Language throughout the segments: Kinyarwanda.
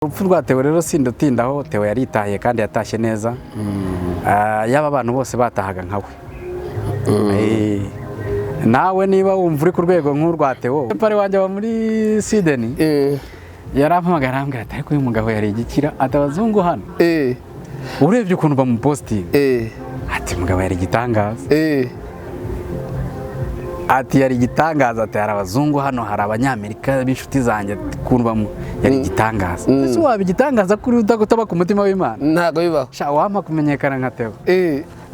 Urupfu rwa Theo rero sindutindaho. Theo yaritahiye kandi yatashye neza. Yaba abantu bose batahaga nkawe. Nawe niba wumva uri ku rwego nk'urwa Theo, pare wanje aba muri Sweden, yarampamagara arambwira ati ariko uyu mugabo yari igikira atabazungu hano. Urebye ukuntu bamuposting. Ati mugabo yari igitangaza. Ati yari igitangaza, ati hari abazungu hano, hari abanyamerika b'inshuti zanjye kuntu yari igitangaza. Ese waba igitangaza kuri utaba ku mutima w'Imana? Ntago bibaho. Sha wampa kumenyekana nka Theo.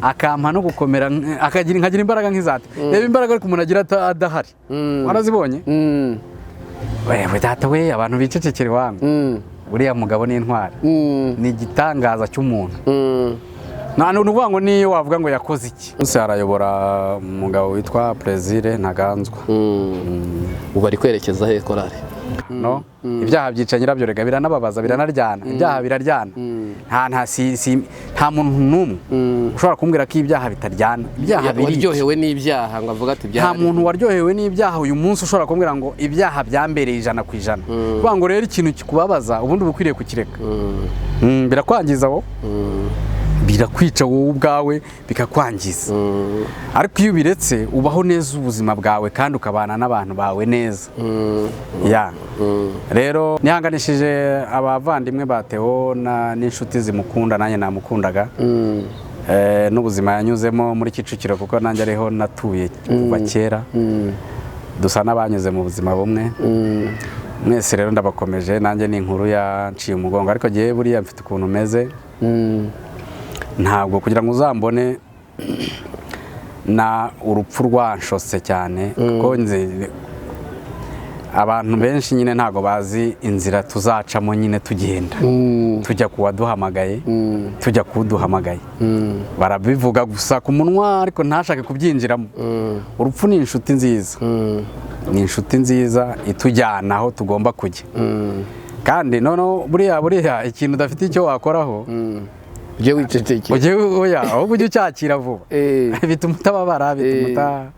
Akampa no gukomera nkagira imbaraga nk'izate. Reba imbaraga ariko umuntu agira adahari. Warazibonye? Wewe data we abantu bicecekere wangu. Buriya mugabo ni intwari. Ni igitangaza cy'umuntu. Nta nuvuga ngo niyo wavuga ngo yakoze iki. Use arayobora umugabo witwa Plaisir Ntaganzwa. Ubu ari kwerekeza he korari? No, ibyaha byica nyirabyo rega biranababaza biranaryana. Ibyaha biraryana. Nta muntu numwe ushobora kumbwira ko ibyaha bitaryana. Ibyaha waryohewe n'ibyaha ngo avuga ati ibyaha. Nta muntu waryohewe n'ibyaha uyu munsi ushobora kumbwira ngo ibyaha byambereye 100%. Kuvuga ngo rero ikintu kikubabaza ubundi bukwiriye kukireka. Birakwangiza wo. Birakwica wowe ubwawe bikakwangiza. Ariko iyo biretse ubaho neza ubuzima bwawe kandi ukabana n'abantu bawe neza. Rero nihanganishije abavandimwe ba Theo n'inshuti zimukunda nanjye namukundaga. N'ubuzima yanyuzemo muri Kicukiro kuko nanjye ariho natuye kuva kera. Dusa n'abanyuze mu buzima bumwe. Mwese rero ndabakomeje nanjye ni inkuru yanciye umugongo ariko giye buriya mfite ukuntu meze. Ntabwo kugira ngo uzambone na urupfu rwanshose cyane kuko abantu benshi nyine ntago bazi inzira tuzacamo nyine tugenda tujya kuwaduhamagaye tujya kuduhamagaye barabivuga gusa ku munwa ariko ntashake kubyinjiramo. Urupfu ni inshuti nziza, ni inshuti nziza itujyana aho tugomba kujya. Kandi noneho buriya ikintu udafite icyo wakoraho uje wiceceke oya ahubwo ujye ucyakira vuba bituma utababara bituma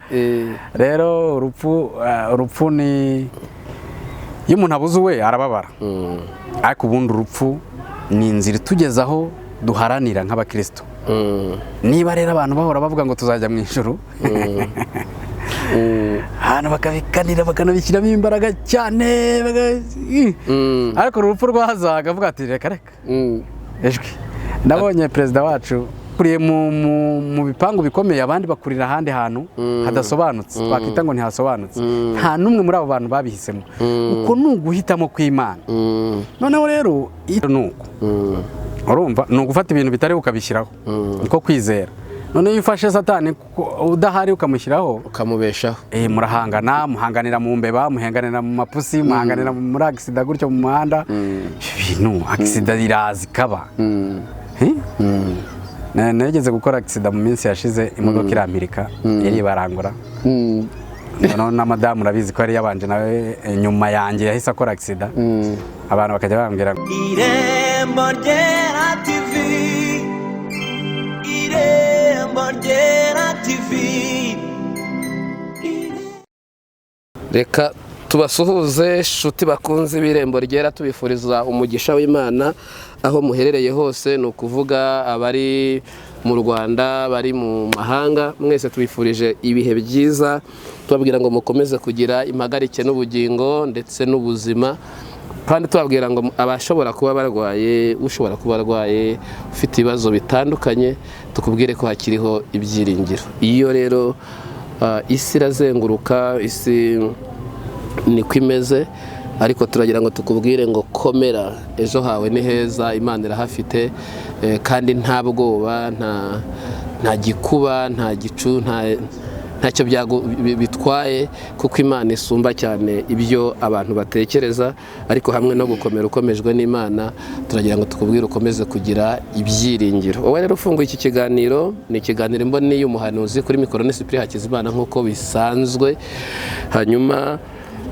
rero urupfu ni iyo umuntu abuze we arababara ariko ubundi urupfu ni inzira itugezaho duharanira nk'abakristo. Niba rero abantu bahora bavuga ngo tuzajya mu ijuru hano bakabikanira bakanabishyiramo imbaraga cyane ariko urupfu rwazaga avuga ati reka ejwi. Nabonye perezida wacu kuriye mu bipangu bikomeye abandi bakurira ahandi hantu hadasobanutse twakita ngo ntihasobanutse. Nta numwe muri abo bantu babihisemo uko nuguhitamo kw'Imana. Noneho rero nuko urumva nugufata ibintu bitari ukabishyiraho niko kwizera. None iyo ufashe Satani udahari ukamushyiraho ukamubeshaho murahangana muhanganira mu mbeba muhanganira mu mapusi muhanganira muri accident gutyo mu muhanda. Ibintu accident irazi kaba. Nageze gukora accident mu minsi yashize imodoka irampirika yari barangura. None na madame urabizi ko yari yabanje nawe nyuma yanjye yahise akora accident. Abantu bakajya bambwira Irembo Ryera TV, Irembo Ryera TV. Reka tubasuhuze shuti bakunze b'Irembo Ryera tubifuriza umugisha w'Imana aho muherereye hose, ni ukuvuga abari mu Rwanda bari mu mahanga mwese tubifurije ibihe byiza tubabwira ngo mukomeze kugira impagarike n'ubugingo ndetse n'ubuzima kandi tubabwira ngo abashobora kuba barwaye ushobora kuba arwaye ufite ibibazo bitandukanye tukubwire ko hakiriho ibyiringiro. Iyo rero isi irazenguruka isi niko imeze ariko turagira ngo tukubwire ngo komera ejo hawe ni heza Imana irahafite kandi nta bwoba nta gikuba nta gicu ntacyo bitwaye kuko Imana isumba cyane ibyo abantu batekereza ariko hamwe no gukomera ukomejwe n'Imana turagira ngo tukubwire ukomeze kugira ibyiringiro. Wowe rero ufunguye iki kiganiro ni ikiganiro mboni y'umuhanuzi kuri mikoro ni Cyprien Hakizimana nk'uko bisanzwe. Hanyuma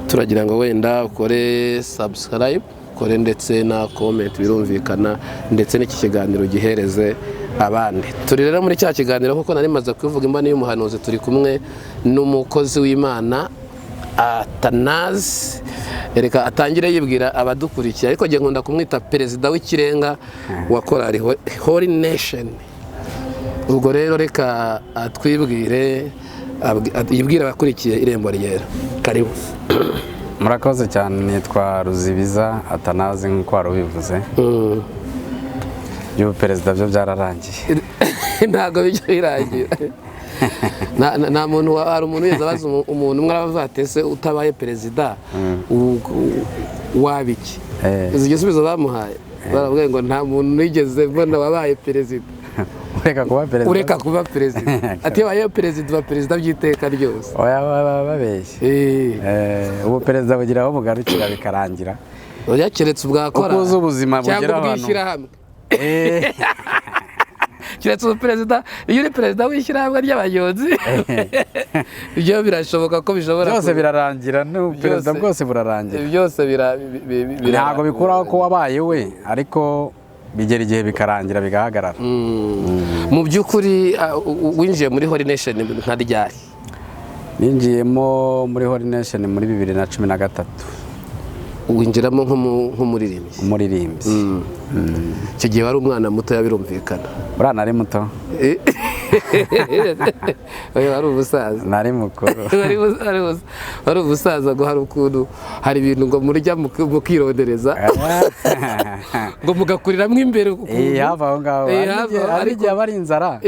turagira ngo wenda ukore subscribe ukore ndetse na comment birumvikana ndetse n'iki kiganiro gihereze abandi. Turi rero muri cya kiganiro nkuko nari maze kuvuga imbani y'umuhanuzi turi kumwe n'umukozi w'Imana Atanazi reka atangire yibwira abadukurikiye, ariko njye nkunda kumwita perezida w'ikirenga wa korali Holy Nation. Ubwo rero reka atwibwire, yibwire abakurikiye Irembo Ryera. Karibu. Murakoze cyane, nitwa Ruzibiza Atanazi nk'uko wari ubivuze. Perezida byo byararangiye. Ntabwo bijya birangira. Nta muntu, hari umuntu wese abaza umuntu umwe arabaza ati ese utabaye perezida wabiki? Izo gisubizo bamuhaye baravuga ngo nta muntu nigeze mbona wabaye perezida. Ureka kuba perezida. Ati wabaye perezida uba perezida by'iteka ryose. Oya babeshye. Ubu perezida bugira aho mugarukira bikarangira. Oya keretse ubwakora uko ubuzima bugera hano hamwe. Kiretse perezida, iyo uri perezida w'ishyirahamwe ry'abanyonzi ibyo birashoboka ko bishobora byose birarangira, perezida bwose burarangira, byose ntabwo bikuraho ko wabaye we, ariko bigera igihe bikarangira bigahagarara. Mu by'ukuri winjiye muri Holy Nation nka ryari? Ninjiyemo muri Holy Nation muri 2013. Winjiramo nk'umuririmbyi? Umuririmbyi. Icyo gihe wari umwana muto, birumvikana. Urana ari muto? Wari umusaza? Nari mukuru. Wari umusaza, ngo hari ukuntu hari ibintu ngo murya mukirondereza ngo mugakuriramo imbere. Hafi aho ngaho hari igihe aba ari inzara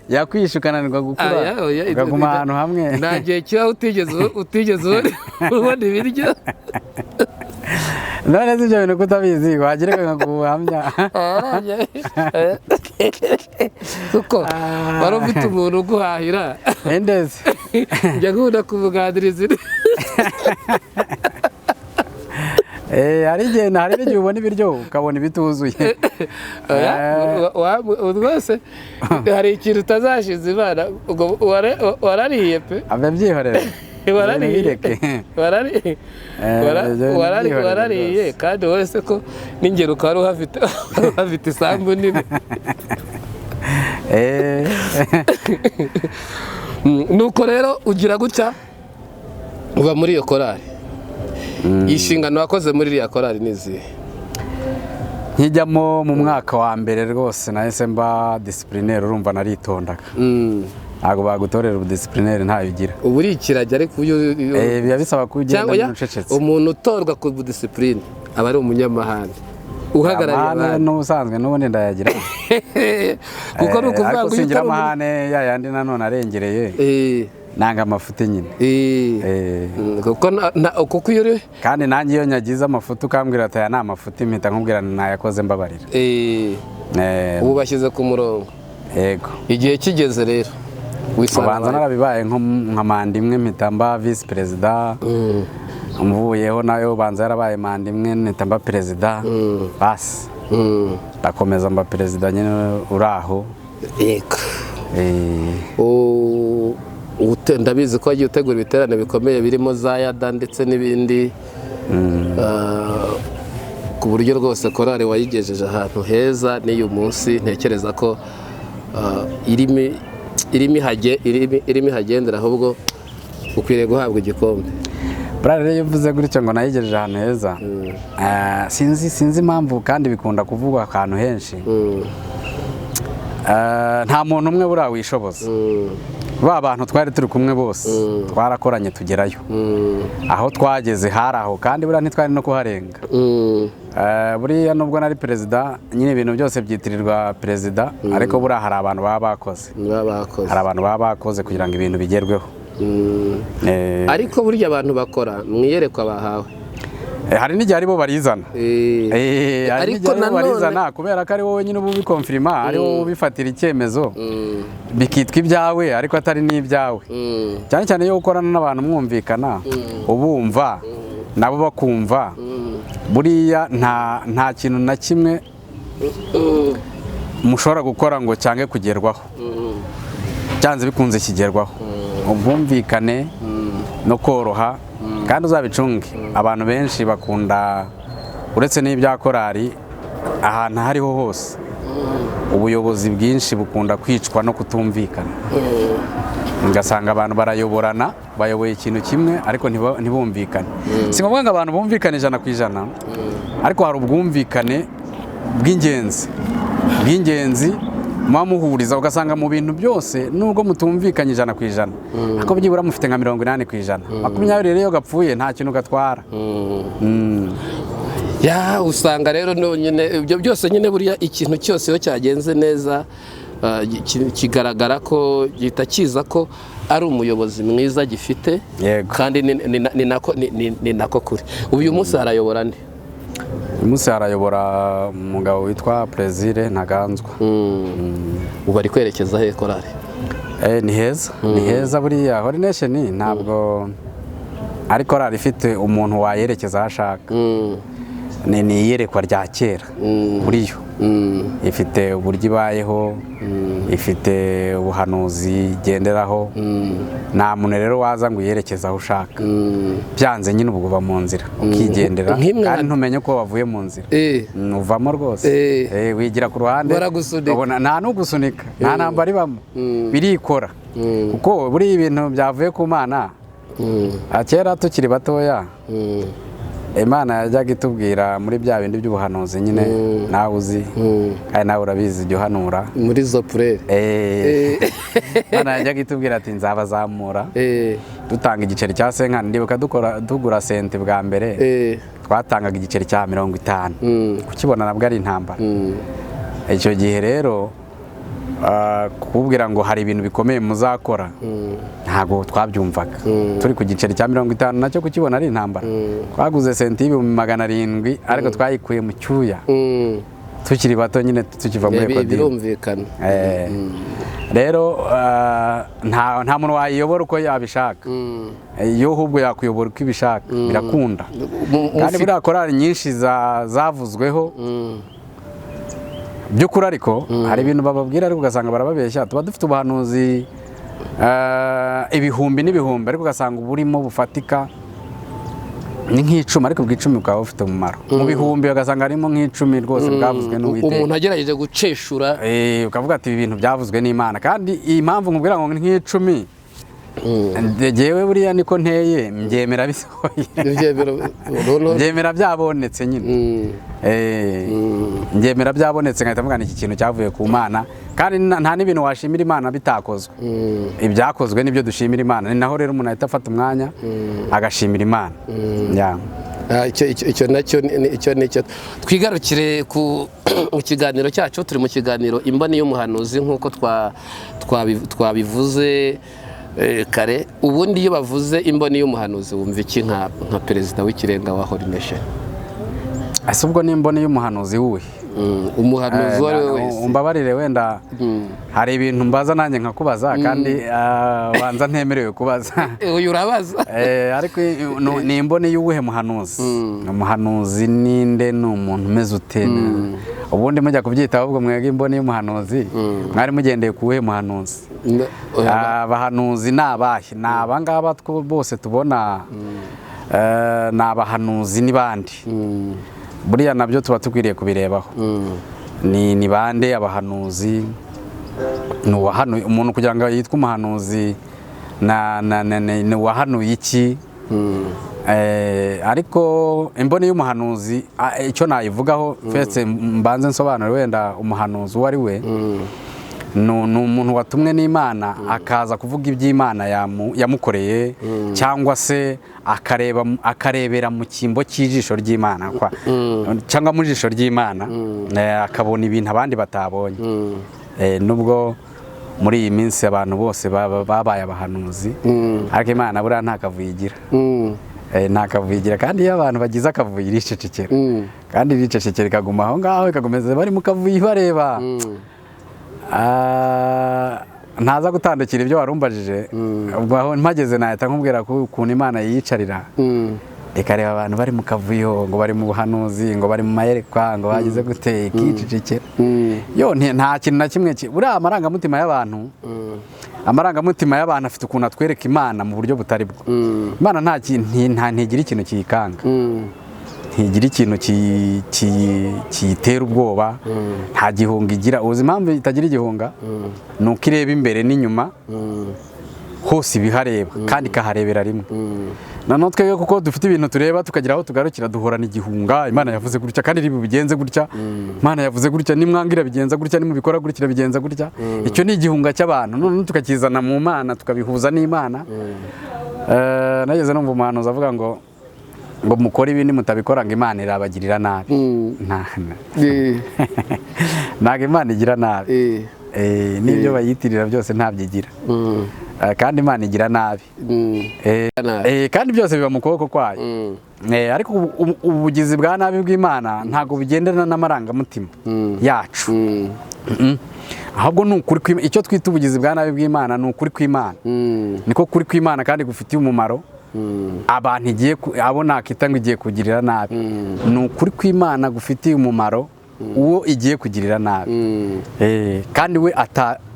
yakwishe ukananirwa gukura ukaguma ahantu hamwe. Nta gihe kiba utigeze ubona ibiryo. None si ibyo bintu kutabizi wagireka nkaguhamya kuko wari ufite umuntu uguhahira. Endeze njya nkunda kuvuganiriza. hari n'igihe ubona ibiryo ukabona ibituzuye. Rwose hari ikintu utazashize Imana warariye pe. Ababyihorera. Warariye kandi wese ko n'ingero ukaba uhafite isambu nini. Nuko rero ugira gutya uba muri iyo korali. Inshingano wakoze muri iriya korali ni izihe? Nkijyamo mu mwaka wa mbere rwose nahise mba disiplineri, urumva naritondaga. Ntabwo bagutorera ubudisiplineri ntabigira. Ubu uri ikiragi ariko biba bisaba ko ugenda n'ucecetse. Umuntu utorwa ku budisipline aba ari umunyamahane uhagarariye abantu. N'ubusanzwe n'ubundi ndayagira. Kuko ni ukuvuga ngo singira amahane yayandi nanone arengereye. Nanga amafuti nyine. Kuko iyo uri kandi nanjye iyo nyagize amafuti ukambwira ati aya ni amafuti mpita nkubwira nayakoze mbabarira. Ubu bashyize ku murongo. Yego. Igihe kigeze rero ubanza narabibaye nka manda imwe mpita mba visi perezida. Mvuyeho nayo ubanza yarabaye manda imwe mpita mba perezida. Basi bakomeza mba perezida nyine uraho. Yego. Ndabizi ko wagiye utegura ibiterane bikomeye birimo za yada ndetse n'ibindi, ku buryo rwose korali wayigejeje ahantu heza. N'iyo munsi ntekereza ko irimo ihagendera, ahubwo ukwiriye guhabwa igikombe. Rero iyo uvuze gutyo ngo nayigejeje ahantu heza, sinzi impamvu kandi bikunda kuvugwa ahantu henshi. Nta muntu umwe buriya wishoboza. Ba bantu twari turi kumwe bose twarakoranye tugerayo. Aho twageze hari aho, kandi buriya ntitwari no kuharenga. Buriya nubwo nari perezida nyine ibintu byose byitirirwa perezida, ariko buriya hari abantu baba bakoze. Hari abantu baba bakoze kugira ngo ibintu bigerweho. Ariko burya abantu bakora mwiyerekwa bahawe. Hari n'igihe aribo barizana. Hari n'igihe aribo barizana kubera ko ari wowe nyine uba ubikonfirima, ari wowe ubifatira icyemezo bikitwa ibyawe ariko atari n'ibyawe. Cyane cyane iyo ukorana n'abantu mwumvikana ubumva nabo bakumva, buriya nta kintu na kimwe mushobora gukora ngo cyange kugerwaho. Cyanze bikunze kigerwaho. Ubwumvikane no koroha, kandi uzabicunge. Abantu benshi bakunda uretse n'ibya korali ahantu hariho hose ubuyobozi bwinshi bukunda kwicwa no kutumvikana, ugasanga abantu barayoborana bayoboye ikintu kimwe ariko ntibumvikane. Si ngombwa ngo abantu bumvikane 100%, ariko hari ubwumvikane bw'ingenzi muba muhuriza, ugasanga mu bintu byose nubwo mutumvikanye 100%, ariko byibura mufite nka 80%. 20 rero iyo gapfuye nta kintu gatwara. Ya usanga rero nyine ibyo byose nyine buriya ikintu cyose iyo cyagenze neza kigaragara ko gihita kiza ko ari umuyobozi mwiza gifite, kandi ni nako kuri. Uyu munsi arayobora nde? Uyu munsi arayobora umugabo witwa Plaisir Ntaganzwa. Ubu ari kwerekeza he korari? Ni heza buriya Holy Nation ntabwo ari korari ifite umuntu wayerekeza aho ashaka. Ni iyerekwa rya kera buriyo, ifite uburyo ibayeho, ifite ubuhanuzi igenderaho. Nta muntu rero waza ngo uyerekeze aho ushaka, byanze nyine ubwo uva mu nzira ukigendera, kandi ntumenye ko wavuye mu nzira, uvamo rwose. Wigira ku ruhande, nta n'ugusunika, nta ntambara ibamo, birikora. Kuko buriya ibintu byavuye ku Mana, kera tukiri batoya Imana yajyaga itubwira muri bya bindi by'ubuhanuzi nyine nawe uzi, kandi nawe urabizi jya uhanura muri zo purere. Imana yajyaga itubwira ati nzabazamura, dutanga igiceri cya senkani. Ndibuka tugura sente bwa mbere twatangaga igiceri cya 50, kukibona nabwo ari intambara. Icyo gihe rero kubwira ngo hari ibintu bikomeye muzakora ntago twabyumvaga. Turi ku giceri cya 50 nacyo kukibona ari intambara. Twaguze senti y'ibihumbi 700, ariko twayikuye mu cyuya tukiri bato nyine tukiva muri Ekodini. Birumvikana. Rero nta muntu wayiyobora uko yabishaka, iyo ahubwo yakuyobora uko ibishaka birakunda. Kandi buriya korari nyinshi zavuzweho by'ukuri, ariko hari ibintu bababwira ariko ugasanga barababeshya. Tuba dufite ubuhanuzi ibihumbi n'ibihumbi, ariko ugasanga uburimo bufatika ni nk'icumi, ariko bw'icumi bukaba bufite umumaro. Mu bihumbi ugasanga harimo nk'icumi rwose bwavuzwe n'Uwiteka. Umuntu agerageje guceshura ukavuga ati ibi bintu byavuzwe n'Imana. Kandi iyi mpamvu nkubwira ngo nk'icumi, jewe buriya niko nteye, mbyemera bisohoye, mbyemera byabonetse nyine. Mbyemera byabonetse, nkahita mvuga iki kintu cyavuye ku Mana. Kandi nta n'ibintu washimira Imana bitakozwe. Ibyakozwe nibyo dushimira Imana. Ni naho rero umuntu ahita afata umwanya agashimira Imana. Icyo nicyo twigarukire mu kiganiro cyacu. Turi mu kiganiro Imboni y'Umuhanuzi nk'uko twabivuze kare. Ubundi iyo bavuze Imboni y'Umuhanuzi wumva iki nka perezida w'ikirenga wa Holy Nation? Ese ubwo ni imboni y'umuhanuzi wuhe? Umuhanuzi uwo ari we wese. Umbabarire wenda hari ibintu mbaza nanjye nkakubaza, kandi banza ntemerewe kubaza. Uyu urabaza. Ariko ni imboni y'uwuhe muhanuzi? Umuhanuzi ninde? Ni umuntu umeze ute? Ubundi mujya kubyita ahubwo mwega imboni y'umuhanuzi, mwari mugendeye ku wuhe muhanuzi? Abahanuzi ni abahe? Ni abangaba bose tubona, ni abahanuzi n'ibandi. Buriya nabyo tuba tukwiriye kubirebaho. Ni bande abahanuzi? Ni uwahanuye umuntu kugira ngo yitwe umuhanuzi, ni uwahanuye iki? Ariko imboni y'umuhanuzi icyo nayivugaho fetse mbanze nsobanure wenda umuhanuzi uwo ari we. Ni umuntu watumwe n'Imana akaza kuvuga iby'Imana yamukoreye, cyangwa se akarebera mu cyimbo cy'ijisho ry'Imana, cyangwa mu jisho ry'Imana, akabona ibintu abandi batabonye. Nubwo muri iyi minsi abantu bose babaye abahanuzi, ariko Imana buriya nta kavuyo igira. Nta kavuyo igira, kandi iyo abantu bagize akavuyo iricecekera, kandi iricecekera ikaguma aho ngaho, ikagomeza bari mu kavuyo bareba. Ntaza gutandukira ibyo warumbajije, ubwo aho mpageze nahita nkubwira ko ukuntu Imana yiyicarira ikareba abantu bari mu kavuyo, ngo bari mu buhanuzi, ngo bari mu mayerekwa, ngo bagize gute, ikicecekera. Yo nta kintu na kimwe buriya amarangamutima y'abantu, amarangamutima y'abantu afite ukuntu atwereka Imana mu buryo butari bwo. Imana ntigira ikintu kiyikanga. ntigira ikintu kiyitera ubwoba, nta gihunga igira. uzi impamvu itagira igihunga? ni uko ireba imbere n'inyuma hose ibihareba kandi ikaharebera rimwe. noneho twebwe kuko dufite ibintu tureba tukagira aho tugarukira duhorana igihunga. Imana yavuze gutya kandi iri bubigenze gutya, Imana yavuze gutya, nimwangira bigenza gutya, nimubikora gutya bigenza gutya. Icyo ni igihunga cy'abantu, noneho tukakizana mu Mana tukabihuza n'Imana. Nageze numva umuhanuzi avuga ngo mukore ibindi mutabikora ngo Imana irabagirira nabi. Ntabwo Imana igira nabi, n'ibyo bayitirira byose ntabyigira, kandi Imana igira nabi, kandi byose biba mu kuboko kwayo. Ariko ubugizi bwa nabi bw'Imana ntabwo bugendana n'amarangamutima yacu, ahubwo ni ukuri. Icyo twita ubugizi bwa nabi bw'Imana ni ukuri kw'Imana, niko kuri kw'Imana kandi gufitiye umumaro abantu abo nakita ngo igiye kugirira nabi. ni ukuri kw'Imana gufitiye umumaro uwo igiye kugirira nabi, kandi we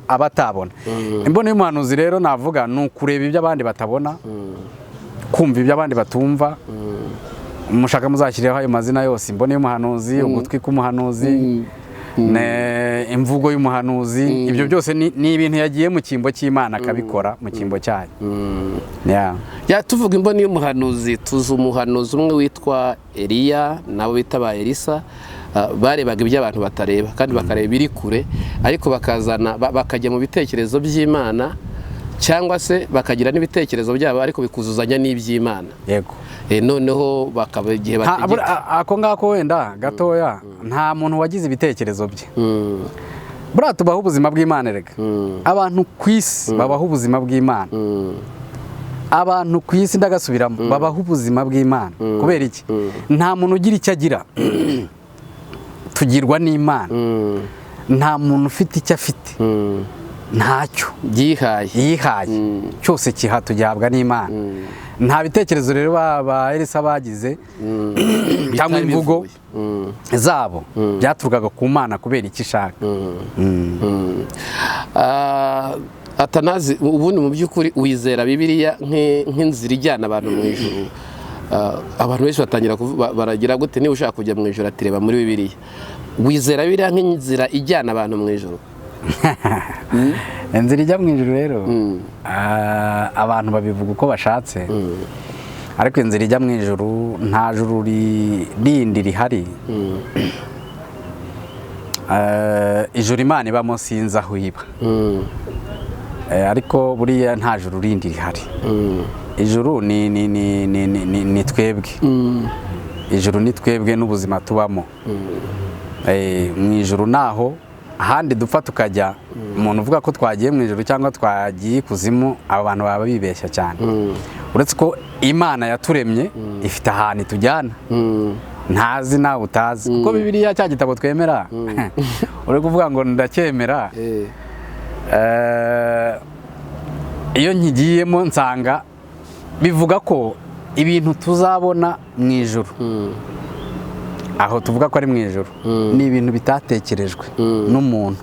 aba atabona. Imboni y'umuhanuzi rero navuga ni ukureba ibyo abandi batabona, kumva ibyo abandi batumva. mushaka muzashyireho ayo mazina yose: imboni y'umuhanuzi, ugutwi k'umuhanuzi, imvugo y'umuhanuzi. ibyo byose ni ibintu yagiye mu cyimbo cy'Imana akabikora mu cyimbo cyayo. tuvuga imboni y'umuhanuzi, tuzi umuhanuzi umwe witwa Eliya nabo bita ba Elisa. Barebaga ibyo abantu batareba kandi bakareba ibiri kure, ariko bakajya mu bitekerezo by'Imana, cyangwa se bakagira n'ibitekerezo byabo ariko bikuzuzanya n'iby'Imana. Yego. Noneho bakaba igihe bategeka ako ngako wenda gatoya, nta muntu wagize ibitekerezo bye. buriya tubaho ubuzima bw'Imana. Rega abantu ku isi babaho ubuzima bw'Imana, abantu ku isi ndagasubiramo babaho ubuzima bw'Imana. kubera iki? nta muntu ugira icyo agira, tugirwa n'Imana. nta muntu ufite icyo afite, ntacyo yihaye, cyose kihabwa n'Imana. nta bitekerezo rero ba Elisa bagize cyangwa imvugo zabo byaturukaga ku Mana kubera icyo ishaka. Atanazi, ubundi mu by'ukuri wizera Bibiliya nk'inzira ijyana abantu mu ijuru? Abantu benshi batangira baragira gute niba ushaka kujya mu ijuru ati reba muri Bibiliya. Wizera Bibiliya nk'inzira ijyana abantu mu ijuru? inzira ijya mu ijuru rero abantu babivuga uko bashatse, ariko inzira ijya mu ijuru nta juru rindi rihari. ijuru Imana ibamo sinzi aho iba, ariko buriya nta juru rindi rihari. ijuru ni twebwe, ijuru ni twebwe n'ubuzima tubamo. mu ijuru naho ahandi dupfa tukajya. umuntu uvuga ko twagiye mu ijuru cyangwa twagiye ikuzimu, abo bantu baba bibeshya cyane. uretse ko Imana yaturemye ifite ahantu itujyana, ntazi nawe utazi. kuko Bibiliya cya gitabo twemera uri kuvuga ngo ndacyemera, iyo nkigiyemo nsanga bivuga ko ibintu tuzabona mu ijuru, aho tuvuga ko ari mu ijuru, ni ibintu bitatekerejwe n'umuntu,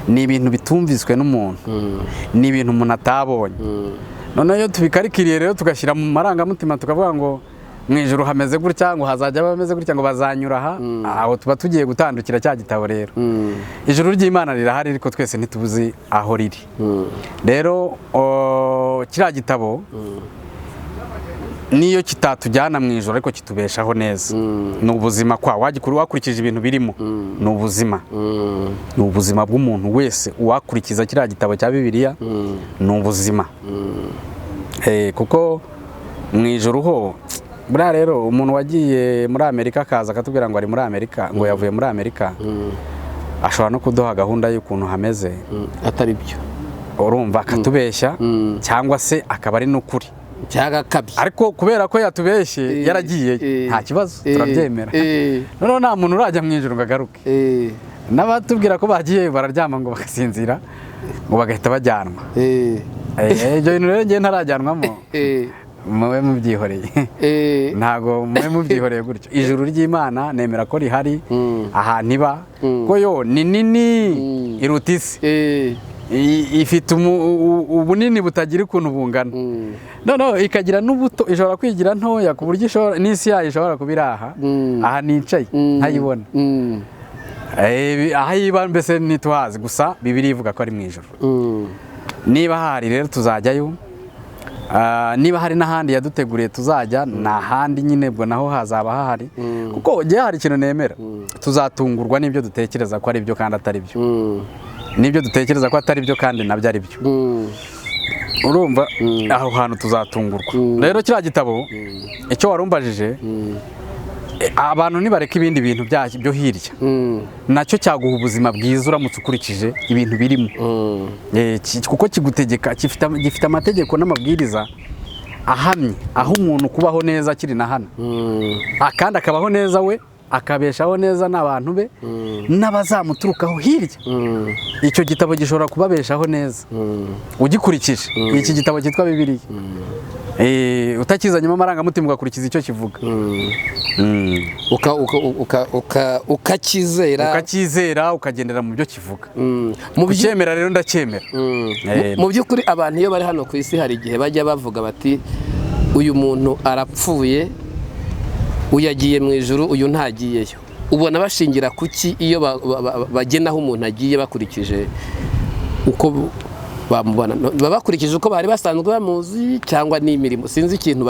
ni ibintu bitumviswe n'umuntu, ni ibintu umuntu atabonye. noneho iyo tubikarikiriye rero tugashyira mu marangamutima tukavuga ngo mu ijuru hameze gutya, ngo hazajya bameze gutya, ngo bazanyura aha, aho tuba tugiye gutandukira cya gitabo. Rero ijuru ry'Imana rirahari, ariko twese ntitubuzi aho riri. rero kiriya gitabo niyo kitatujyana mu ijoro ariko kitubeshaho neza. ni ubuzima wakurikije ibintu birimo, ni ubuzima, ni ubuzima bw'umuntu wese uwakurikiza kiriya gitabo cya Bibiliya, ni ubuzima. kuko mu ijoro ho buriya rero umuntu wagiye muri Amerika akaza akatubwira ngo ari muri Amerika, ngo yavuye muri Amerika, ashobora no kuduha gahunda y'ukuntu hameze atari byo, urumva, akatubeshya cyangwa se akaba ari n'ukuri. ariko kubera ko yatubeshye yaragiye, nta kibazo, turabyemera. noneho nta muntu urajya mu ijoro ngo agaruke. n'abatubwira ko bagiye bararyama ngo bagasinzira, ngo bagahita bajyanwa. ibyo bintu rero ngiye ntarajyanwamo, mube mubyihoreye. ntabwo mube mubyihoreye gutyo. ijuru ry'Imana nemera ko rihari ahantu iba, ko yo ni nini iruta isi. ifite ubunini butagira ukuntu bungana noneho ikagira n'ubuto ishobora kwigira ntoya ku buryo n'isi yayo ishobora kuba iri aha nicaye ntayibona aho iba mbese ntituhazi gusa Bibiliya ivuga ko ari mu ijuru niba hahari rero tuzajyayo niba hari n'ahandi yaduteguriye tuzajya n'ahandi nyine bwo naho hazaba hahari kuko igihe hari ikintu nemera tuzatungurwa n'ibyo dutekereza ko ari byo kandi atari byo n'ibyo dutekereza ko atari byo kandi nabyo ari byo urumva aho hantu tuzatungurwa rero kiriya gitabo icyo warumbajije abantu nibareka ibindi bintu byo hirya nacyo cyaguha ubuzima bwiza uramutse ukurikije ibintu birimo kuko kigutegeka gifite amategeko n'amabwiriza ahamye aho umuntu kubaho neza akiri na hano kandi akabaho neza we akabeshaho neza n'abantu be n'abazamuturukaho hirya icyo gitabo gishobora kubabeshaho neza ugikurikije iki gitabo cyitwa Bibiliya utakizanyemo amarangamutima ugakurikiza icyo kivuga ukakizera ukagendera mu byo kivuga mu byemera rero ndacyemera mu by'ukuri abantu iyo bari hano ku isi hari igihe bajya bavuga bati uyu muntu arapfuye uyu agiye mu ijuru uyu ntagiyeyo ubona bashingira kuki iyo bagena aho umuntu agiye bakurikije uko bamubona bakurikije uko bari basanzwe bamuzi cyangwa n'imirimo sinzi ikintu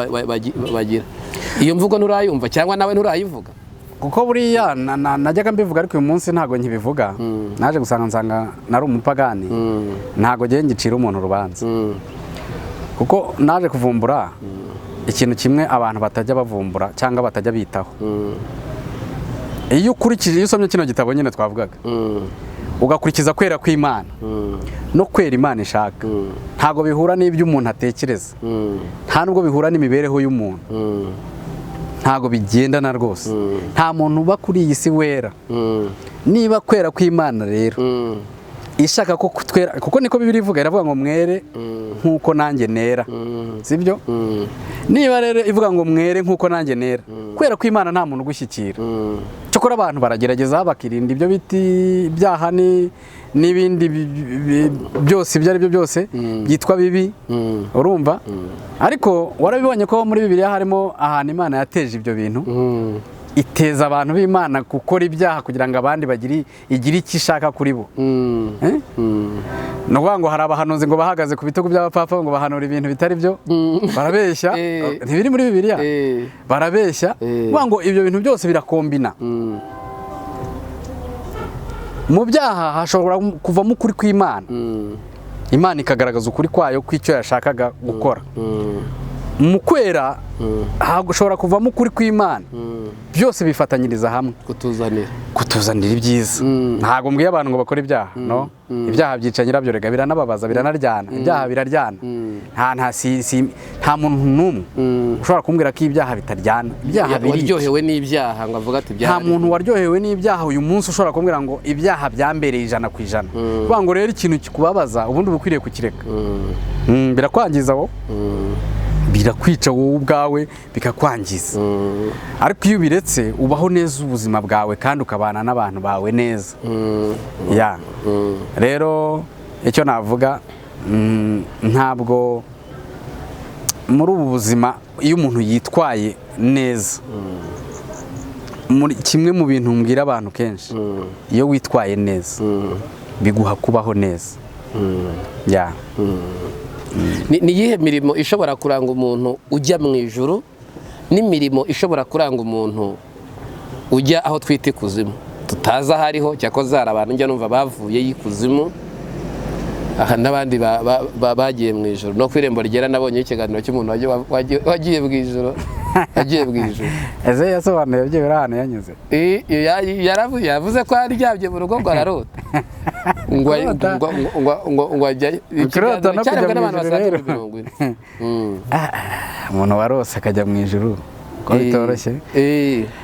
bagira iyo mvugo nturayumva cyangwa nawe nturayivuga kuko buriya najyaga mbivuga ariko uyu munsi ntabwo nkibivuga naje nsanga nari umupagani ntabwo ngiye ngicira umuntu urubanza kuko naje kuvumbura ikintu kimwe abantu batajya bavumbura cyangwa batajya bitaho iyo ukurikije iyo usomye kino gitabo nyine twavugaga ugakurikiza kwera kw'Imana no kwera Imana ishaka ntago bihura n'ibyo umuntu atekereza nta nubwo bihura n'imibereho y'umuntu ntago bigendana rwose nta muntu uba kuri iyi si wera niba kwera kw'Imana rero ishaka ko twera kuko niko Bibiliya ivuga iravuga ngo mwere nkuko nanjye nera sibyo niba rero ivuga ngo mwere nkuko nanjye nera kwera kw'Imana nta muntu ugushyikira cyokora abantu baragerageza bakirinda ibyo biti byaha n'ibindi byose ibyo ari byo byose byitwa bibi urumva ariko warabibonye ko muri Bibiliya harimo ahantu Imana yateje ibyo bintu iteza abantu b'Imana gukora ibyaha kugira ngo abandi igire icyo ishaka kuri bo no ngo hari abahanuzi ngo bahagaze ku bitugu by'abapapa ngo bahanura ibintu bitari byo barabeshya ntibiri muri Bibiliya barabeshya ngo ibyo bintu byose birakombina mu byaha hashobora kuvamo ukuri kw'Imana Imana ikagaragaza ukuri kwayo kw'icyo yashakaga gukora mu kwera hashobora kuvamo ukuri kw'Imana byose bifatanyiriza hamwe kutuzanira ibyiza ntabwo mbwiye abantu ngo bakore ibyaha no ibyaha byica nyirabyo rega biranababaza biranaryana ibyaha biraryana nta muntu n'umwe ushobora kumbwira ko ibyaha bitaryana ibyaha waryohewe n'ibyaha ngo avuga ati ibyaha nta muntu waryohewe n'ibyaha uyu munsi ushobora kumbwira ngo ibyaha byambereye 100%. kuvuga ngo rero ikintu kikubabaza ubundi uba ukwiriye kukireka birakwangiza wowe birakwica wowe ubwawe bikakwangiza ariko iyo ubiretse ubaho neza ubuzima bwawe kandi ukabana n'abantu bawe neza rero icyo navuga ntabwo muri ubu buzima iyo umuntu yitwaye neza kimwe mu bintu mbwira abantu kenshi iyo witwaye neza biguha kubaho neza ni iyihe mirimo ishobora kuranga umuntu ujya mu ijuru n'imirimo ishobora kuranga umuntu ujya aho twita ikuzimu tutazi aho ariho cyakoze hari abantu njya numva bavuye y'ikuzimu n'abandi bagiye mu ijuru no ku irembo ryera nabonye ikiganiro cy'umuntu wagiye mu ijuru ese yasobanuye byo biri ahantu yanyuze yavuze ko yaryamye mu rugo ngo ararota ngo ajyayo kurota no kujya mu ijuru rero umuntu warose akajya mu ijuru ko bitoroshye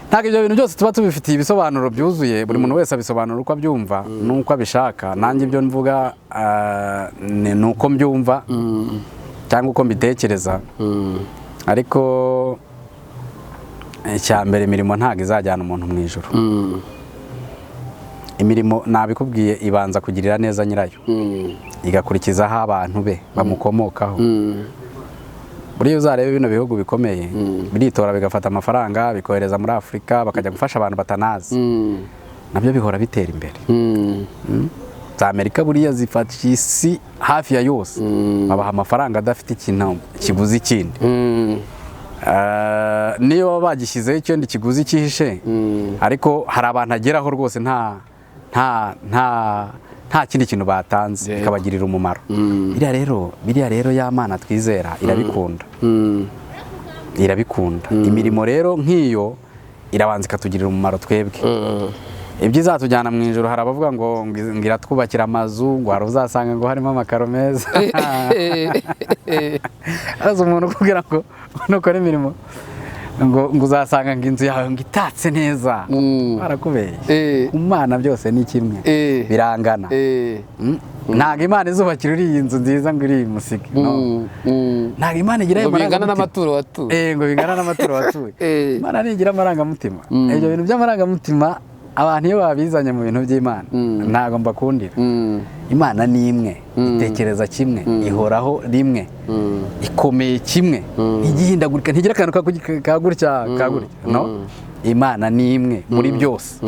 ntabwo ibyo bintu byose tuba tubifitiye ibisobanuro byuzuye buri muntu wese abisobanura uko abyumva n'uko abishaka nanjye ibyo mvuga ni uko mbyumva cyangwa uko mbitekereza ariko icya mbere imirimo ntabwo izajyana umuntu mu ijuru imirimo nabikubwiye ibanza kugirira neza nyirayo, igakurikizaho abantu be bamukomokaho. Buriya uzarebe bino bihugu bikomeye biritora bigafata amafaranga bikohereza muri Afurika bakajya gufasha abantu batanazi, nabyo bihora bitera imbere. Za Amerika buriya zifasha isi hafi ya yose, babaha amafaranga adafite ikintu kiguzi kindi. Niyo baba bagishyizeho ikindi kiguzi cyihishe, ariko hari abantu ageraho rwose nta kindi kintu batanze bikabagirira umumaro. Biriya rero ya Mana twizera irabikunda. Imirimo rero nk'iyo irabanza ikatugirira umumaro twebwe. Ibyo izatujyana mu ijuru, hari abavuga ngo ngira twubakira amazu, ngo hari uzasanga ngo harimo amakaro meza. Araza umuntu ukubwira ngo nukora imirimo ngo uzasanga ngo inzu yawe ngo itatse neza, barakubeshye. Imana byose ni kimwe, birangana. Ntabwo Imana izubakira uriya nzu nziza ngo iri musige, ntabwo Imana igira ngo bingana n'amaturo watuye, ngo bingana n'amaturo watuye. Imana ntigira amarangamutima. Ibyo bintu by'amarangamutima abantu iyo babizanye mu bintu by'Imana ntabwo mbakundira. Imana ni imwe, itekereza kimwe, ihoraho rimwe, ikomeye kimwe, igihindagurika, ntigira akantu kagutya no. Imana ni imwe muri byose.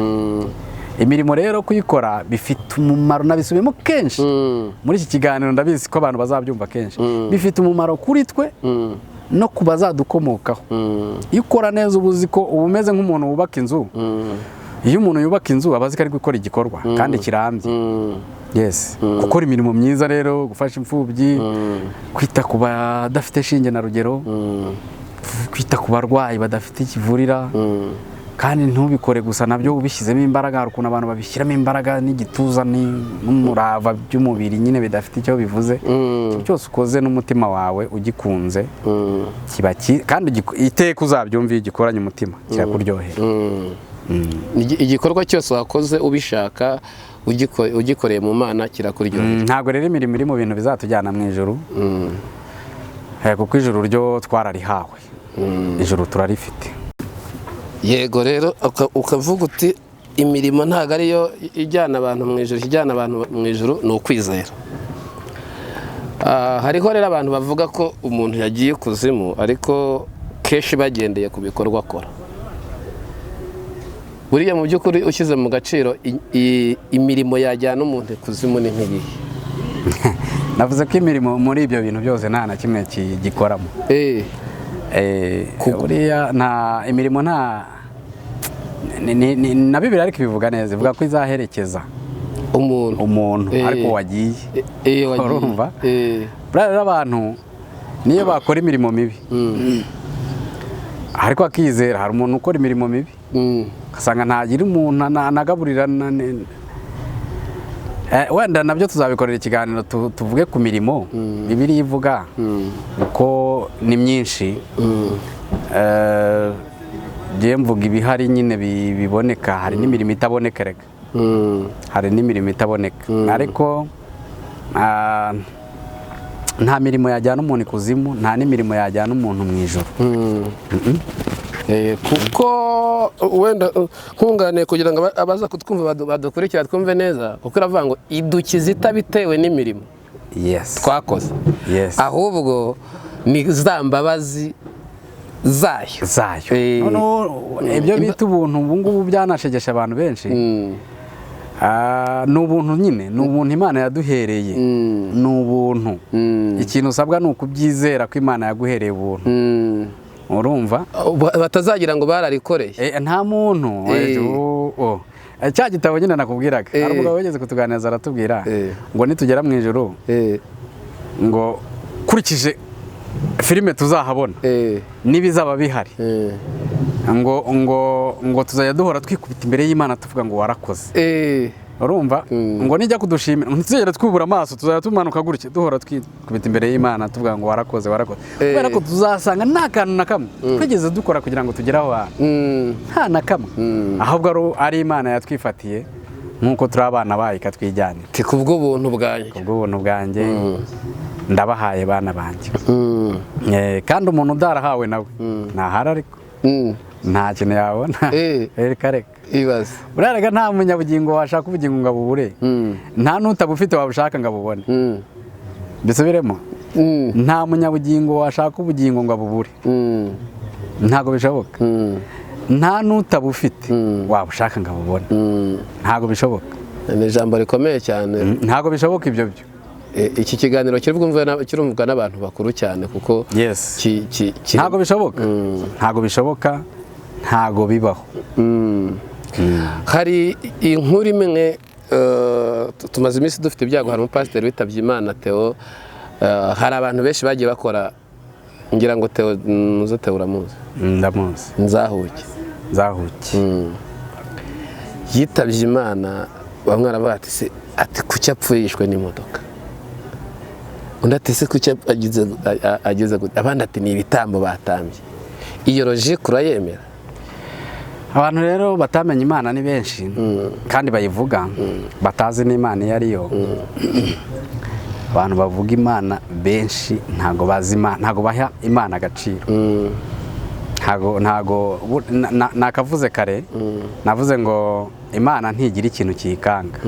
Imirimo rero kuyikora bifite umumaro, nabisubiyemo kenshi muri iki kiganiro, ndabizi ko abantu bazabyumva kenshi. Bifite umumaro kuri twe no ku bazadukomokaho. Iyo ukora neza uba uzi ko uba umeze nk'umuntu wubaka inzu. Iyo umuntu yubaka inzu aba azi ko ari gukora igikorwa kandi kirambye. Yes, gukora imirimo myiza rero, gufasha imfubyi, kwita ku badafite shinge na rugero, kwita ku barwayi badafite ikivurira, kandi ntubikore gusa, nabyo ubishyizemo imbaraga. Hari ukuntu abantu babishyiramo imbaraga n'igituza n'umurava by'umubiri nyine bidafite icyo bivuze. Cyose ukoze n'umutima wawe ugikunze kiba kandi iteka uzabyumva iyo ugikoranye umutima kirakuryohera. Igikorwa cyose wakoze ubishaka ugikoreye mu Mana kirakuryohera. Ntabwo rero imirimo iri mu bintu bizatujyana mu ijuru, kuko ijuru ryo twararihawe, ijuru turarifite. Yego rero ukavuga uti imirimo ntabwo ariyo ijyana abantu mu ijuru, ijyana abantu mu ijuru ni ukwizera. Hariho rero abantu bavuga ko umuntu yagiye kuzimu ariko kenshi bagendeye ku bikorwa akora. Buriya mu by'ukuri ushyize mu gaciro imirimo yajyana umuntu kuzimu ni nk'iyi. Navuze ko imirimo muri ibyo bintu byose nta na kimwe gikoramo. Buriya imirimo na Bibiliya ariko ibivuga neza, ivuga ko izaherekeza umuntu ariko wagiye. Urumva? Buriya rero abantu niyo bakora imirimo mibi ariko akizera, hari umuntu ukora imirimo mibi ugasanga ntagira umuntu anagaburira. Wenda nabyo tuzabikorera ikiganiro tuvuge ku mirimo Bibiliya ivuga uko ni myinshi. Ngiye mvuga ibihari nyine biboneka, hari n'imirimo itaboneka reka, hari n'imirimo itaboneka, ariko nta mirimo yajyana umuntu ikuzimu, nta n'imirimo yajyana umuntu mu ijuru. Kuko wenda nkunganiye kugira ngo abaza kutwumva badukurikira twumve neza, kuko iravuga ngo idukiza itabitewe n'imirimo twakoze, ahubwo ni za mbabazi zayo. Ibyo bita ubuntu ubu ngubu byanashegesha abantu benshi. Ni ubuntu nyine, ni ubuntu Imana yaduhereye, ni ubuntu. Ikintu usabwa ni ukubyizera ko Imana yaguhereye ubuntu. Urumva? Batazagira ngo bararikoreye. Nta muntu. Cya gitabo nyine nakubwiraga, hari umugabo wigeze kutuganiriza aratubwira ngo nitugera mu ijuru ngo kurikije filime tuzahabona n'ibizaba bihari, ngo tuzajya duhora twikubita imbere y'Imana tuvuga ngo warakoze. Urumva? Ngo nijya kudushimira ntituzagera twubura amaso, tuzajya tumanuka gutya duhora twikubita imbere y'Imana tuvuga ngo warakoze. Kubera ko tuzasanga nta kantu na kamwe twigeze dukora kugira ngo tugere aho hantu, nta na kamwe, ahubwo ari Imana yatwifatiye nk'uko turi abana bayo ikatwijyanira. Kubw'ubuntu bwanjye, kubw'ubuntu bwanjye ndabahaye bana banjye. Kandi umuntu udarahawe nawe ntahari, ariko nta kintu yabona. Reka ibaze buriya rega nta munyabugingo washaka ubugingo ngo abubure, nta n'utabufite wabushaka ngo abubone. Bisubiremo, nta munyabugingo washaka ubugingo ngo abubure, ntabwo bishoboka. Nta n'utabufite wabushaka ngo abubone, ntabwo bishoboka. ni ijambo rikomeye cyane. Ntabwo bishoboka ibyo byo. Iki kiganiro kirumvwa n'abantu bakuru cyane kuko ntabwo bishoboka, ntabwo bishoboka, ntabwo bibaho. Hari inkuru imwe tumaze iminsi dufite ibyago, hari umupasiteri witabye Imana Theo, hari abantu benshi bagiye bakora, ngira ngo Theo muze Theo uramuzi? Ndamuzi. Nzahuke yitabye Imana, bamwe baravuga ati kuki apfuye yishwe n'imodoka, undi ati se kuki ageze gute, abandi ati ni ibitambo batambye. Iyo logique urayemera? Abantu rero batamenye Imana ni benshi kandi bayivuga batazi n'Imana iyo ariyo. Abantu bavuga Imana benshi ntago bazi Imana, ntago baha Imana agaciro. Ntago nakavuze kare, navuze ngo Imana ntigira ikintu kiyikanga,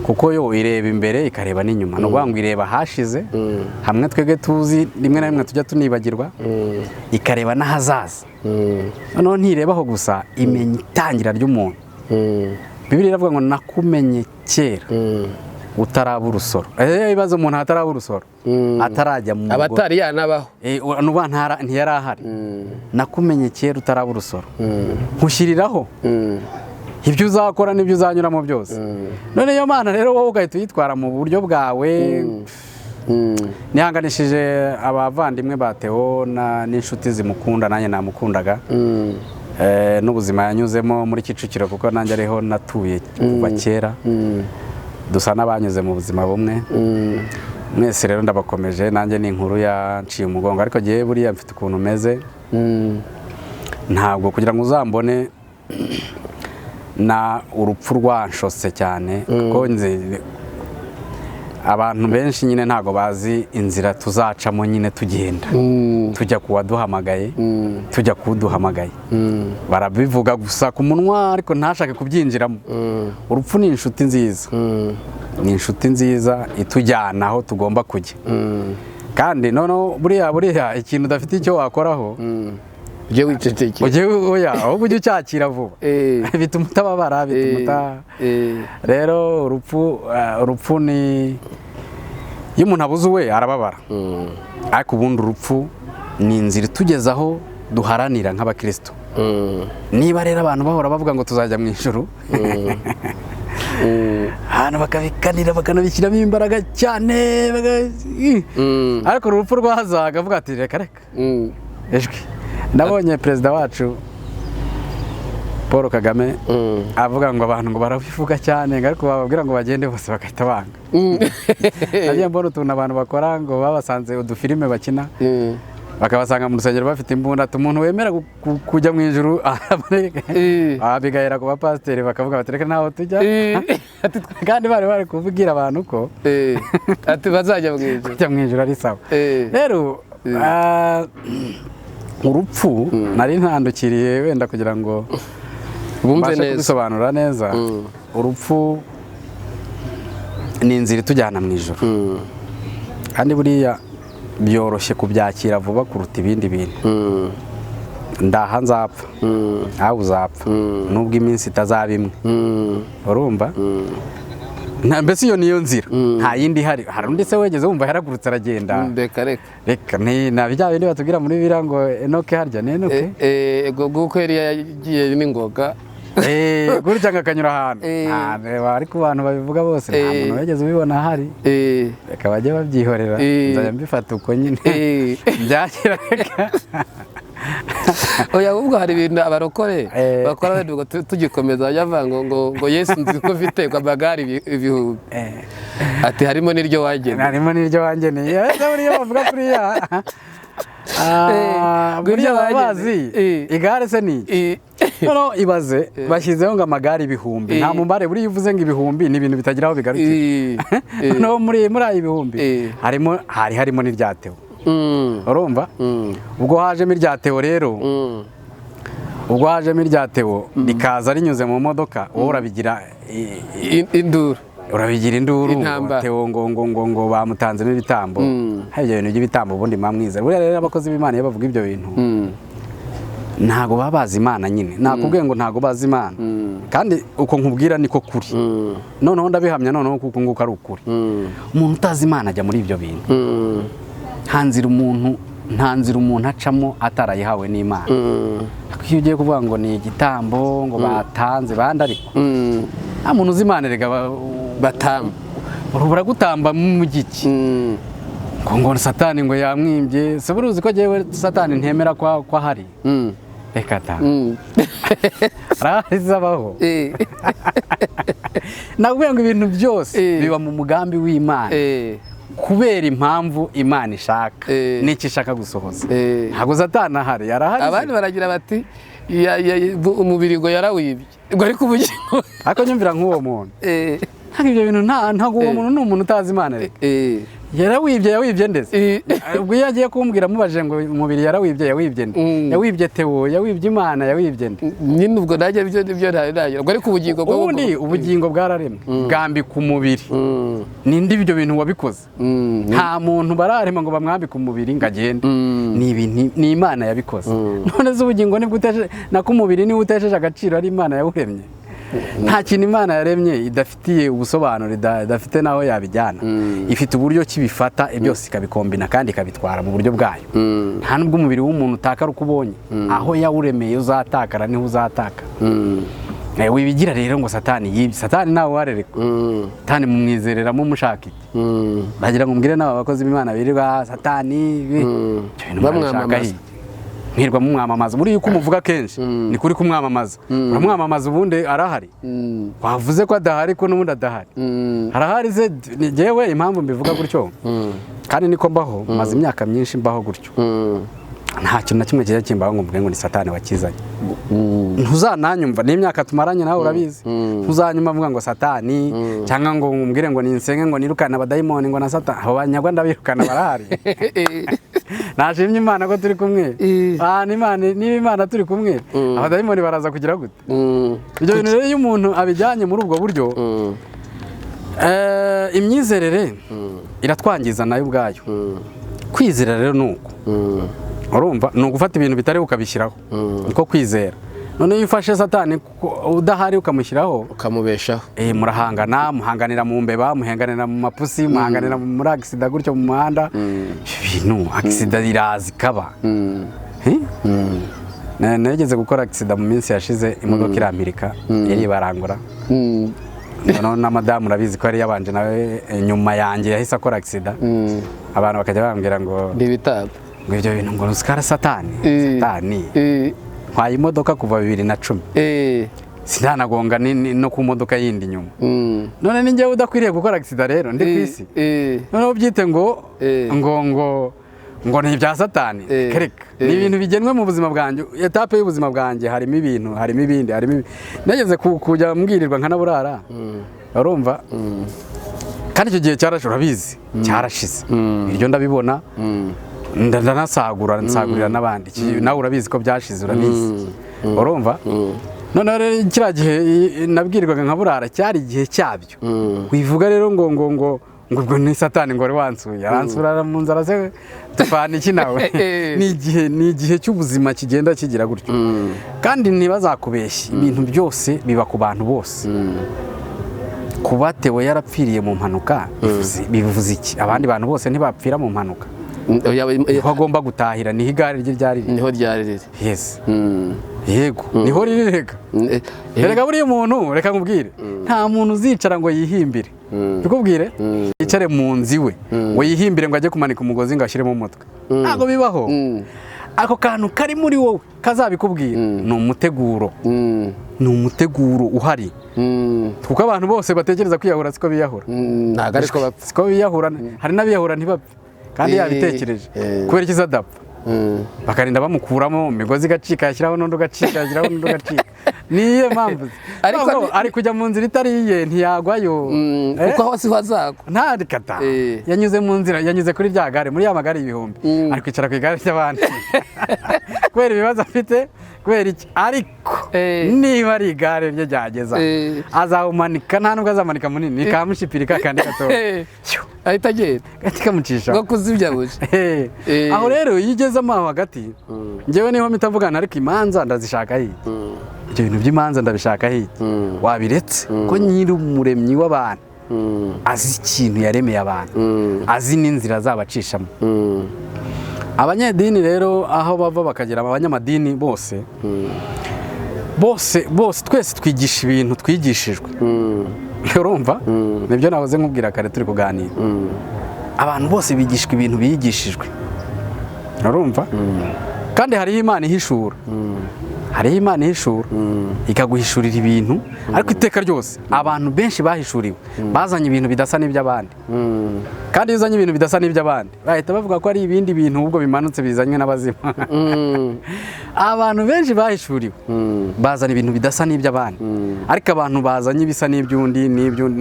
kuko yo ireba imbere ikareba n'inyuma. No ngo ireba hashize, hamwe twege tuzi rimwe na rimwe tujya tunibagirwa, ikareba n'ahazaza. Noneho ntirebaho gusa, imenya itangira ry'umuntu. Bibiliya iravuga ngo nakumenye kera utaraba urusoro. Ibibazo umuntu ataraba urusoro, atarajya mu abatari yanabaho, nuba ntiyari ahari. Nakumenye kera utaraba urusoro, nkushyiriraho ibyo uzakora n'ibyo uzanyuramo byose. None iyo Mana rero wowe ugahita uyitwara mu buryo bwawe. Nihanganishije abavandimwe ba Theo n'inshuti zimukunda, nanjye namukundaga. N'ubuzima yanyuzemo muri Kicukiro, kuko nanjye ariho natuye kuva kera. Dusa n'abanyuze mu buzima bumwe. Mwese rero ndabakomeje, nanjye ni inkuru yanciye umugongo, ariko giye buriya mfite ukuntu meze. Ntabwo kugira ngo uzambone na urupfu rwanshose cyane, kuko abantu benshi nyine ntago bazi inzira tuzacamo nyine tugenda tujya kuwaduhamagaye, tujya kuduhamagaye. Barabivuga gusa ku munwa ariko ntashake kubyinjiramo. Urupfu ni inshuti nziza, ni inshuti nziza itujyana aho tugomba kujya. Kandi noneho buriya ikintu udafite icyo wakoraho, ujye wicecekera, ahubwo ujye ucyakira vuba. Bituma utababara, bituma rero urupfu ni, iyo umuntu abuze uwe arababara, ariko ubundi urupfu ni inzira itugezaho duharanira nk'abakristo. Niba rero abantu bahora bavuga ngo tuzajya mu ijuru, hano bakabikanira bakanabishyiramo imbaraga cyane, ariko urupfu rwazaga avuga ati reka ejwi. Nabonye perezida wacu Paul Kagame avuga ngo abantu ngo barabivuga cyane, ariko bababwira ngo bagende bose bagahita banga. Nagiye mbona utuntu abantu bakora, ngo babasanze udufilime bakina, bakabasanga mu rusengero bafite imbunda. Umuntu wemera kujya mu ijuru abigahera ku bapasiteri, bakavuga bati reka ntaho tujya. Kandi bari kuvugira abantu ko ati bazajya mu ijuru, kujya mu ijuru ari sawa. Rero urupfu nari ntandukiriye wenda kugira ngo bumve neza, kubisobanura neza. Urupfu ni inzira itujyana mu ijuru, kandi buriya byoroshye kubyakira vuba kuruta ibindi bintu. Ndaha nzapfa, aho uzapfa, nubwo iminsi itazaba imwe. Urumva? Mbese iyo niyo nzira, nta yindi ihari. Hari undi se wegeze wumva yaragurutse aragenda? Reka na bijya bindi batubwira muri Bibiliya ngo Enoke harya ni Enoke, guko yari yagiye n'ingoga, gutya ngakanyura ahantu. Ariko abantu babivuga bose nta muntu wegeze ubibona ahari. Reka bajye babyihorera, nzajya mbifata uko nyine byakira. Oya, ahubwo hari ibintu abarokore bakora wenda tugikomeza bajya ngo Yesu nzi ko mfite amagare ibihumbi, ati harimo n'iryo wangeneye. Harimo n'iryo wangeneye. Buriya bavuga kuriya, buriya babazi igare se ni noneho ibaze bashyizeho ngo amagare ibihumbi. Nta mubare buriya uvuze ngo ibihumbi ni ibintu bitagira aho bigarukira. Noneho muri ayo ibihumbi hari harimo n'irya Theo. Urumva? Ubwo hajemo irya Theo rero, ubwo hajemo irya Theo rikaza rinyuze mu modoka wowe urabigira induru, urabigira induru Intambara. Theo ngo bamutanzemo ibitambo. Hari ibyo bintu by'ibitambo ubundi mwamwiza. Buriya rero abakozi b'Imana iyo bavuga ibyo bintu ntago baba bazi Imana nyine. Nakubwiye ngo ntago bazi Imana. Kandi uko nkubwira niko kuri. Noneho ndabihamya noneho kuko nguko ari ukuri. Umuntu utazi Imana ajya muri ibyo bintu. Nta nzira umuntu acamo atarayihawe n'Imana. Iyo ugiye kuvuga ngo ni igitambo ngo batanze bandi ariko nta muntu uzi Imana rega batamba urubura gutamba mu giki ngo Satani ngo yamwimbye se buruzi ko jewe Satani ntemera kwa hari reka ta arazabaho nakubwiye ngo ibintu byose biba mu mugambi w'Imana kubera impamvu Imana ishaka n'iki ishaka gusohoza. Ntabwo Satani ahari yarahari. Abandi baragira bati umubiri ngo yarawibye ngo ariko ubugingo ariko nyumvira nk'uwo muntu ntabwo ibyo bintu ntabwo uwo muntu ni umuntu utazi Imana reka yawibye ndetse ubwo iyo agiye kumbwira mubajije ngo umubiri yawibye nde yawibye Theo yawibye Imana yawibye nde nyine ubwo najya ibyo ntagira ngo ariko ubugingo ubundi ubugingo bwararemwe bwambika umubiri nindi ibyo bintu wabikoze nta muntu bararema ngo bamwambike umubiri ngo agende ni Imana yabikoze none z'ubugingo nibwo uteje nako umubiri niwe utesheje agaciro ari Imana yawuremye. Nta kintu Imana yaremye idafitiye ubusobanuro idafite naho yabijyana. Ifite uburyo kibifata byose ikabikombina kandi ikabitwara mu buryo bwayo. Nta nubwo umubiri w'umuntu utakara uko ubonye aho yawuremeye uzatakara niho uzataka. Wibigira rero ngo Satani yibye. Satani nawe warereka Satani mumwizereramo umushaka iki bagira ngo mbwire n'aba bakozi b'Imana birirwa Satani bamwamamaza mwirwa mumwamamaza buri yuko umuvuga kenshi ni kuri kumwamamaza uramwamamaza ubundi arahari wavuze ko adahari ko n'ubundi adahari arahari ze jewe impamvu mbivuga gutyo kandi niko mbaho maze imyaka myinshi mbaho gutyo nta kintu na kimwe kijya kimbaho ngo mvuge ngo ni Satani wakizanye. Ntuzananyumva n'imyaka tumaranye nawe urabizi ntuzanyuma mvuga ngo Satani cyangwa ngo mbwire ngo ninsenge ngo nirukana abadayimoni ngo na Satani abo banyarwanda birukana barahari. Nashimye Imana ko turi kumwe niba Imana turi kumwe abadayimoni baraza kugira gute. Ibyo bintu rero iyo umuntu abijyanye muri ubwo buryo imyizerere iratwangiza nayo ubwayo. Kwizera rero nuko urumva ni ugufata ibintu bitari ukabishyiraho niko kwizera. None iyo ufashe Satani udahari ukamushyiraho ukamubeshaho murahangana muhanganira mu mbeba muhanganira mu mapusi muhanganira muri accident gutyo mu muhanda ibintu accident iraza ikaba. Nageze gukora accident mu minsi yashize imodoka irampirika yari barangura none na madamu urabizi ko yari yabanje nawe nyuma yanjye yahise akora accident abantu bakajya bambwira ngo bibitaba ngo ibyo bintu ngo rusikara Satani ntwaye imodoka kuva 2010 sinanagonga no ku modoka yindi nyuma none ni njyewe udakwiriye gukora accident rero ndi kwisi none ubyite ngo ni ibya Satani kereka ni ibintu bigenwe mu buzima bwanjye etape y'ubuzima bwanjye harimo ibintu harimo ibindi nageze kujya mbwirirwa nkanaburara urumva kandi icyo gihe cyarashura bizi cyarashize iryo ndabibona nsagurira n'abandi nawe urabizi ko byashize urabizi urumva none rero kiriya gihe nabwirirwaga nkaburara cyari igihe cyabyo wivuga rero ngo ubwo ni Satani ngo wari wansuye aransura mu nzara se tufana iki nawe ni igihe cy'ubuzima kigenda kigira gutyo kandi ntibazakubeshye ibintu byose biba ku bantu bose. Kuba Theo yarapfiriye mu mpanuka bivuze iki? Abandi bantu bose ntibapfira mu mpanuka ko agomba gutahira niho igare rye ryari riri yes yego niho riri reka buriya umuntu reka nkubwire nta muntu uzicara ngo yihimbire bikubwire yicare mu nzu iwe ngo yihimbire ngo ajye kumanika umugozi ngo ashyire mu mutwe ntabwo bibaho. Ako kantu kari muri wowe kazabikubwira ni umuteguro uhari kuko abantu bose batekereza kwiyahura siko biyahura ntabwo ariko bapfa siko biyahura hari n'abiyahura ntibapfe kandi yabitekereje kubera iki adapfa bakarinda bamukuramo imigozi igacika yashyiraho n'undi ugacika yashyiraho n'undi ugacika niyo mpamvu ari kujya mu nzira itari iye ntiyagwayo kuko aho siho azagwa ntarikata yanyuze mu nzira yanyuze kuri rya gare muri ya magare y'ibihumbi ari kwicara ku igare ry'abandi kubera ibibazo afite kubera iki ariko niba ari igare rye ryageza azahumanika nta nubwo azamanika munini kamushipirika kandi gato ahita agenda kamucisha ngo kuzibya buje aho rero iyo ugezemo aho hagati njyewe niho mpita mvugana ariko imanza ndazishaka hiye ibyo bintu by'imanza ndabishaka hiye wabiretse ko nyiri umuremyi w'abantu azi ikintu yaremeye abantu azi n'inzira azabacishamo abanyedini rero aho bava bakagera abanyamadini bose twese twigisha ibintu twigishijwe urumva nibyo nahoze nkubwira kare turi kuganira abantu bose bigishwa ibintu bigishijwe urumva kandi hariho Imana ihishura hariho Imana ihishura ikaguhishurira ibintu ariko iteka ryose abantu benshi bahishuriwe bazanye ibintu bidasa n'iby'abandi kandi iyo uzanye ibintu bidasa n'iby'abandi bahita bavuga ko ari ibindi bintu ubwo bimanutse bizanywe n'abazima abantu benshi bahishuriwe bazana ibintu bidasa n'iby'abandi ariko abantu bazanye ibisa n'iby'undi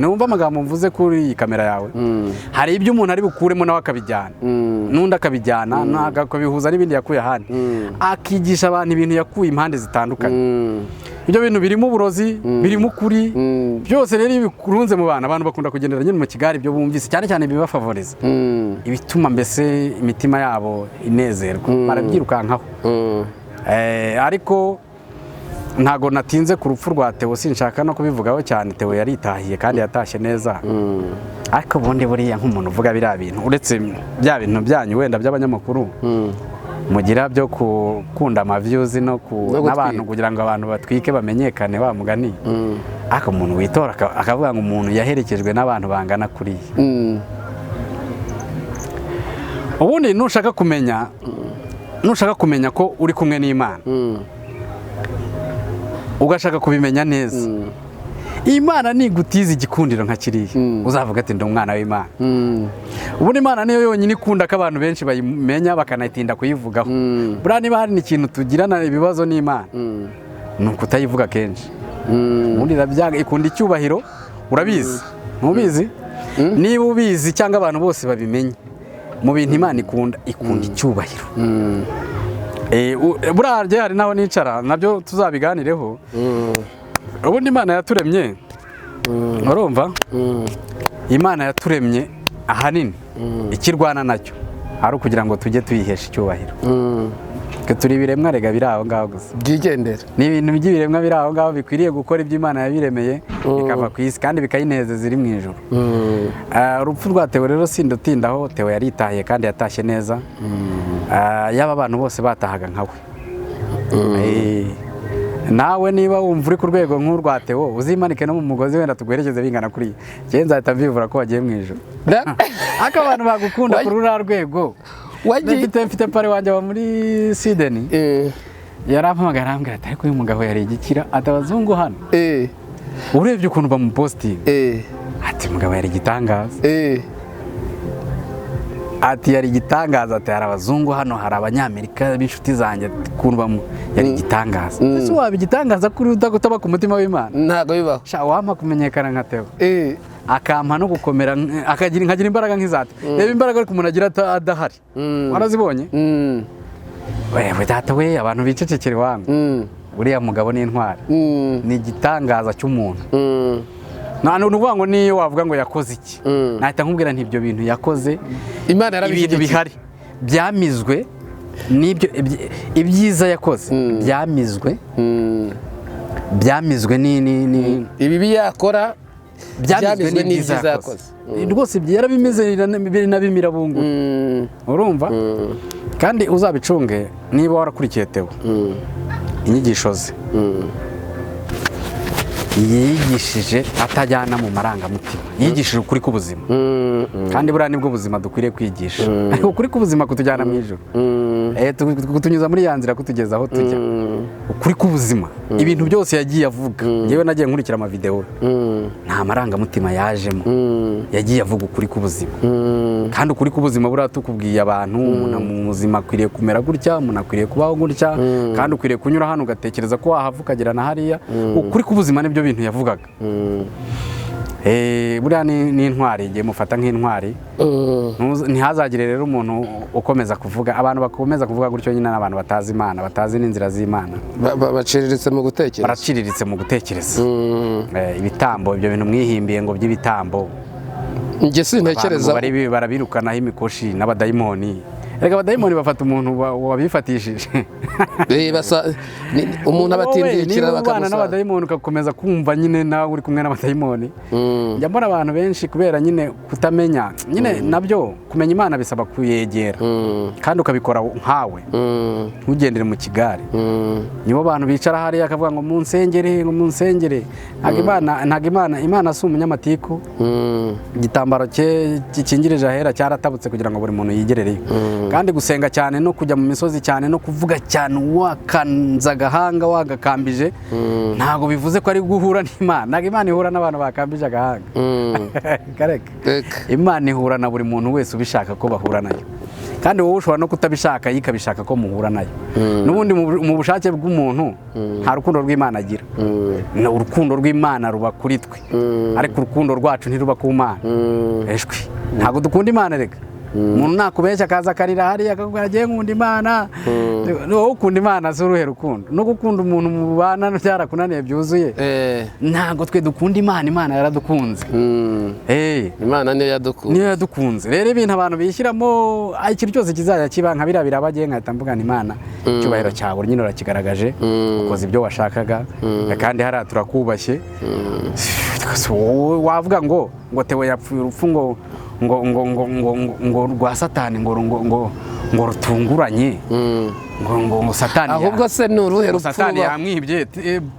numva amagambo mvuze kuri iyi kamera yawe hari ibyo umuntu ari bukuremo nawe akabijyana n'undi akabijyana akabihuza n'ibindi yakuye ahandi akigisha abantu ibintu yakuye impande zitandukanye ibyo bintu birimo uburozi birimo ukuri byose rero iyo bikurunze mu abantu bakunda kugendera nyine mu kigare ibyo bumvise cyane cyane bibafavoriza ibituma mbese imitima yabo inezerwa barabyirukankaho ariko ntago natinze ku rupfu rwa Theo sinshaka no kubivugaho cyane Theo yaritahiye kandi yatashye neza ariko ubundi buriya nk'umuntu uvuga biriya bintu uretse bya bintu byanyu wenda by'abanyamakuru mugira byo gukunda amaviews n'abantu kugira ngo abantu batwike bamenyekane wa mugani ariko umuntu witora akavuga ngo umuntu yaherekejwe n'abantu bangana kuri ubundi nushaka kumenya ko uri kumwe n'Imana ugashaka kubimenya neza Imana nigutiza igikundiro nka kiriya uzavuga ati ndi umwana w'Imana ubundi Imana niyo yonyine ikunda ko abantu benshi bayimenya bakanatinda kuyivugaho buriya niba hari n'ikintu tugirana ibibazo n'Imana ni ukutayivuga kenshi ubundi ikunda icyubahiro urabizi ntubizi niba ubizi cyangwa abantu bose babimenye mu bintu Imana ikunda icyubahiro buriya hari naho nicara nabyo tuzabiganireho ubundi Imana yaturemye urumva Imana yaturemye ahanini ikirwana nacyo ari ukugira ngo tujye tuyihesha icyubahiro turi ibiremwa rega biri aho ngaho gusa byigendera ni ibintu by'ibiremwa biri aho ngaho bikwiriye gukora ibyo Imana yabiremeye bikava ku isi kandi bikayinezeza ziri mu ijuru urupfu rwa Theo rero sindutindaho Theo yaritahiye kandi yatashye neza yaba abantu bose batahaga nkawe nawe niba wumva uri ku rwego nk'urwa Theo uzimanike no mu mugozi wenda tuguherekeze bingana kuri njye nzahita mbivura ko wagiye mu ijuru ariko abantu bagukunda kuri uriya rwego mfite pare wanjye aba muri Sweden yarampamagara arambwira ati ariko uyu mugabo yari igikira ati abazungu hano urebye ukuntu bamupositinga ati mugabo yari igitangaza ati yari igitangaza ati hari abazungu hano hari abanyamerika b'inshuti zanjye ukuntu yari igitangaza ese waba igitangaza kuri utaba ku mutima w'Imana ntago bibaho wampa kumenyekana nka Theo akampa no gukomera nkagira imbaraga nk'izate reba imbaraga ariko umuntu agira adahari warazibonye wewe data we abantu bicecekere wangu uriya mugabo ni intwari ni igitangaza cy'umuntu nta n'uvuga ngo niyo wavuga ngo yakoze iki nahita nkubwira ntibyo bintu yakoze Imana yarabishyigikiye ibintu bihari byamizwe n'ibyo ibyiza yakoze byamizwe ni ibibi yakora byamizwe n'ibyiza yakoze rwose yarabimeze binabimira bunguru urumva kandi uzabicunge niba warakurikiye Theo inyigisho ze yigishije atajyana mu marangamutima yigishije ukuri k'ubuzima kandi buriya nibwo buzima dukwiriye kwigisha ukuri k'ubuzima kutujyana mu ijuru kutunyuza muri ya nzira kutugeza aho tujya, ukuri k'ubuzima, ibintu byose yagiye avuga. Ngewe nagiye nkurikira amavideo, nta marangamutima yajemo, yagiye avuga ukuri k'ubuzima. Kandi ukuri k'ubuzima buriya tukubwiye abantu, umuntu mu buzima akwiriye kumera gutya, umuntu akwiriye kubaho gutya, kandi ukwiriye kunyura hano ugatekereza ko wahava ukagera na hariya. Ukuri k'ubuzima nibyo bintu yavugaga. Buriya ni intwari, igihe mufata nk'intwari. Ntihazagire rero umuntu ukomeza kuvuga, abantu bakomeza kuvuga gutyo nyine n'abantu batazi Imana, batazi n'inzira z'Imana. Baciriritse mu gutekereza. Baraciriritse mu gutekereza. Ibitambo, ibyo bintu mwihimbiye ngo by'ibitambo. Njye sintekereza. Barabirukanaho imikoshi n'abadayimoni. Erega abadayimoni bafata umuntu wabifatishije. Umuntu abatindikira bakamusana n'abadayimoni ugakomeza kumva nyine nawe uri kumwe n'abadayimoni. Njya mbona abantu benshi kubera nyine kutamenya, nyine nabyo kumenya Imana bisaba kuyegera, kandi ukabikora nkawe, ntugendere mu kigare. Nibo bantu bicara hariya akavuga ngo munsengere, ngo munsengere. Imana si umunyamatiku. Igitambaro cye gikingirije ahera cyaratabutse kugira ngo buri muntu yigerereyo. Kandi gusenga cyane no kujya mu misozi cyane no kuvuga cyane wakanza agahanga wagakambije, ntago bivuze ko ari guhura n'Imana. Ntago Imana ihura n'abantu bakambije agahanga. Kareka Imana ihura na buri muntu wese ubishaka ko bahura nayo, kandi wowe ushobora no kutabishaka yikabishaka ko muhura nayo. N'ubundi mu bushake bw'umuntu nta rukundo rw'Imana agira. Urukundo rw'Imana ruba kuri twe, ariko urukundo rwacu ntiruba ku Mana. Eshwi ntago dukunda Imana reka. Umuntu nakubeshya akaza akarira hariya akakubwira agiye nkunda Imana. Wowe ukunda Imana si uruhe rukundo? No gukunda umuntu mubana byarakunaniye byuzuye. Ntago twe dukunda Imana, Imana yaradukunze. Imana niyo yadukunze. Niyo yadukunze. Rero ibintu abantu bishyiramo ikintu cyose kizajya kiba nka birabira bagiye nkahita mvuga Imana, icyubahiro cyawe nyine urakigaragaje, ukoze ibyo washakaga, kandi hariya turakubashye. Wavuga ngo Theo yapfuye urupfu ngo rwa Satani ngo rutunguranye, ngo Satani ahubwo se ni uruhe rupfu Satani yamwibye.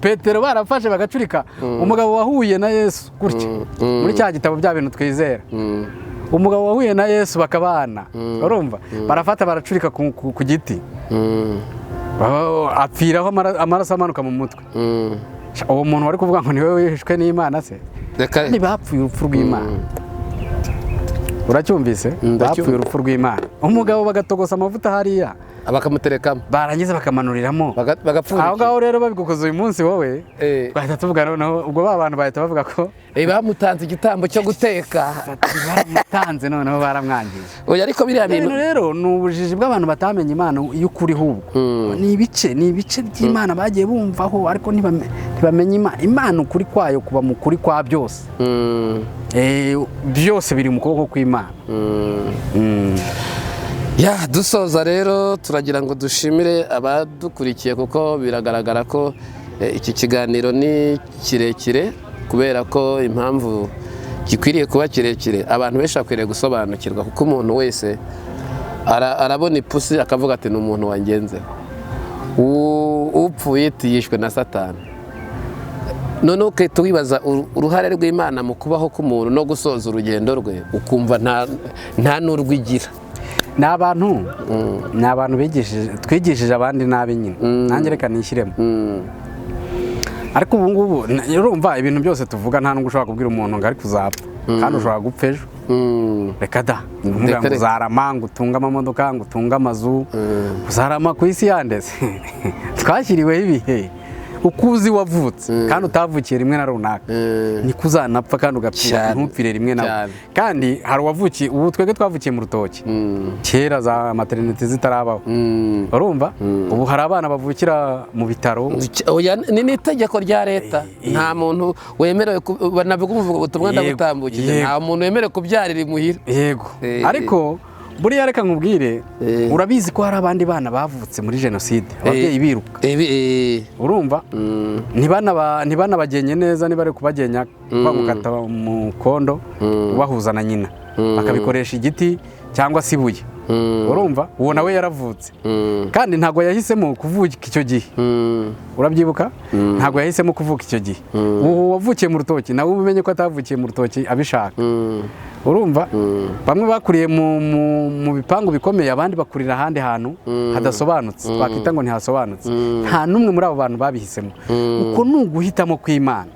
Petero barafashe bagacurika umugabo wahuye na Yesu gutya muri cya gitabo bya bintu twizera. Umugabo wahuye na Yesu bakabana, urumva barafata baracurika ku giti, apfiraho amaraso amanuka mu mutwe. Uwo muntu wari kuvuga ngo niwe wishwe n'Imana se? Ntibapfuye urupfu rw'Imana. Uracyumvise? Bapfuye urupfu rw'Imana. Umugabo bagatogosa amavuta hariya bakamuterekamo, barangiza bakamanuriraho bagapfundikira. Aho ngaho rero babigukoze uyu munsi wowe bahita tuvuga noneho, ubwo abantu bahita bavuga ko bamutanze igitambo cyo guteka. Baramutanze noneho baramwangije. Oya ariko biriya bintu rero ni ubujiji bw'abantu batamenya Imana y'ukuri. Hubwo ni ibice by'Imana bagiye bumvaho, ariko ntibamenya Imana ukuri kwayo kuba mu kuri kwa byose. Byose biri mu kuboko kw'Imana. Dusoza rero turagira ngo dushimire abadukurikiye, kuko biragaragara ko iki kiganiro ni kirekire, kubera ko impamvu gikwiriye kuba kirekire, abantu benshi bakwiriye gusobanukirwa, kuko umuntu wese arabona ipusi akavuga ati ni umuntu wangenzeho. Upfuye yishwe na Satani. Noneho ukahita wibaza uruhare rw'Imana mu kubaho k'umuntu no gusoza urugendo rwe, ukumva nta n'urwigira. Ni abantu twigishije abandi nabi nyine, nanjye reka nishyiremo. Ariko ubu ngubu urumva ibintu byose tuvuga nta n'ubwo ushobora kubwira umuntu ngo ari kuzapfa, kandi ushobora gupfa ejo. Reka da, ngo uzarama, ngo utunge amamodoka, ngo utunge amazu, uzarama ku isi yandeze. Twashyiriweho ibihe uko uzi wavutse, kandi utavukiye rimwe na runaka, niko uzanapfa kandi ugapfira, ntupfire rimwe nawe. Kandi hari uwavukiye, ubu twebwe twavukiye mu rutoki kera, za maternité zitarabaho, urumva. Ubu hari abana bavukira mu bitaro. Ni n'itegeko rya leta, nta muntu wemerewe kuvuga ubutumwa ndabutambukije, nta muntu wemerewe kubyarira imuhira. Yego, ariko buriya reka nkubwire, urabizi ko hari abandi bana bavutse muri jenoside, ababyeyi biruka, urumva, ntibanabagenye neza, niba ari kubagenya bagukata mu kondo ubahuza na nyina, bakabikoresha igiti cyangwa se ibuye, urumva. Uwo nawe yaravutse, kandi ntabwo yahisemo kuvuka icyo gihe, urabyibuka, ntabwo yahisemo kuvuka icyo gihe. Uwo wavukiye mu rutoki nawe umenye ko atavukiye mu rutoki abishaka. urumva bamwe bakuriye mu bipangu bikomeye abandi bakurira ahandi hantu hadasobanutse twakita ngo ntihasobanutse nta n'umwe muri abo bantu babihisemo uko ni uguhitamo kw'Imana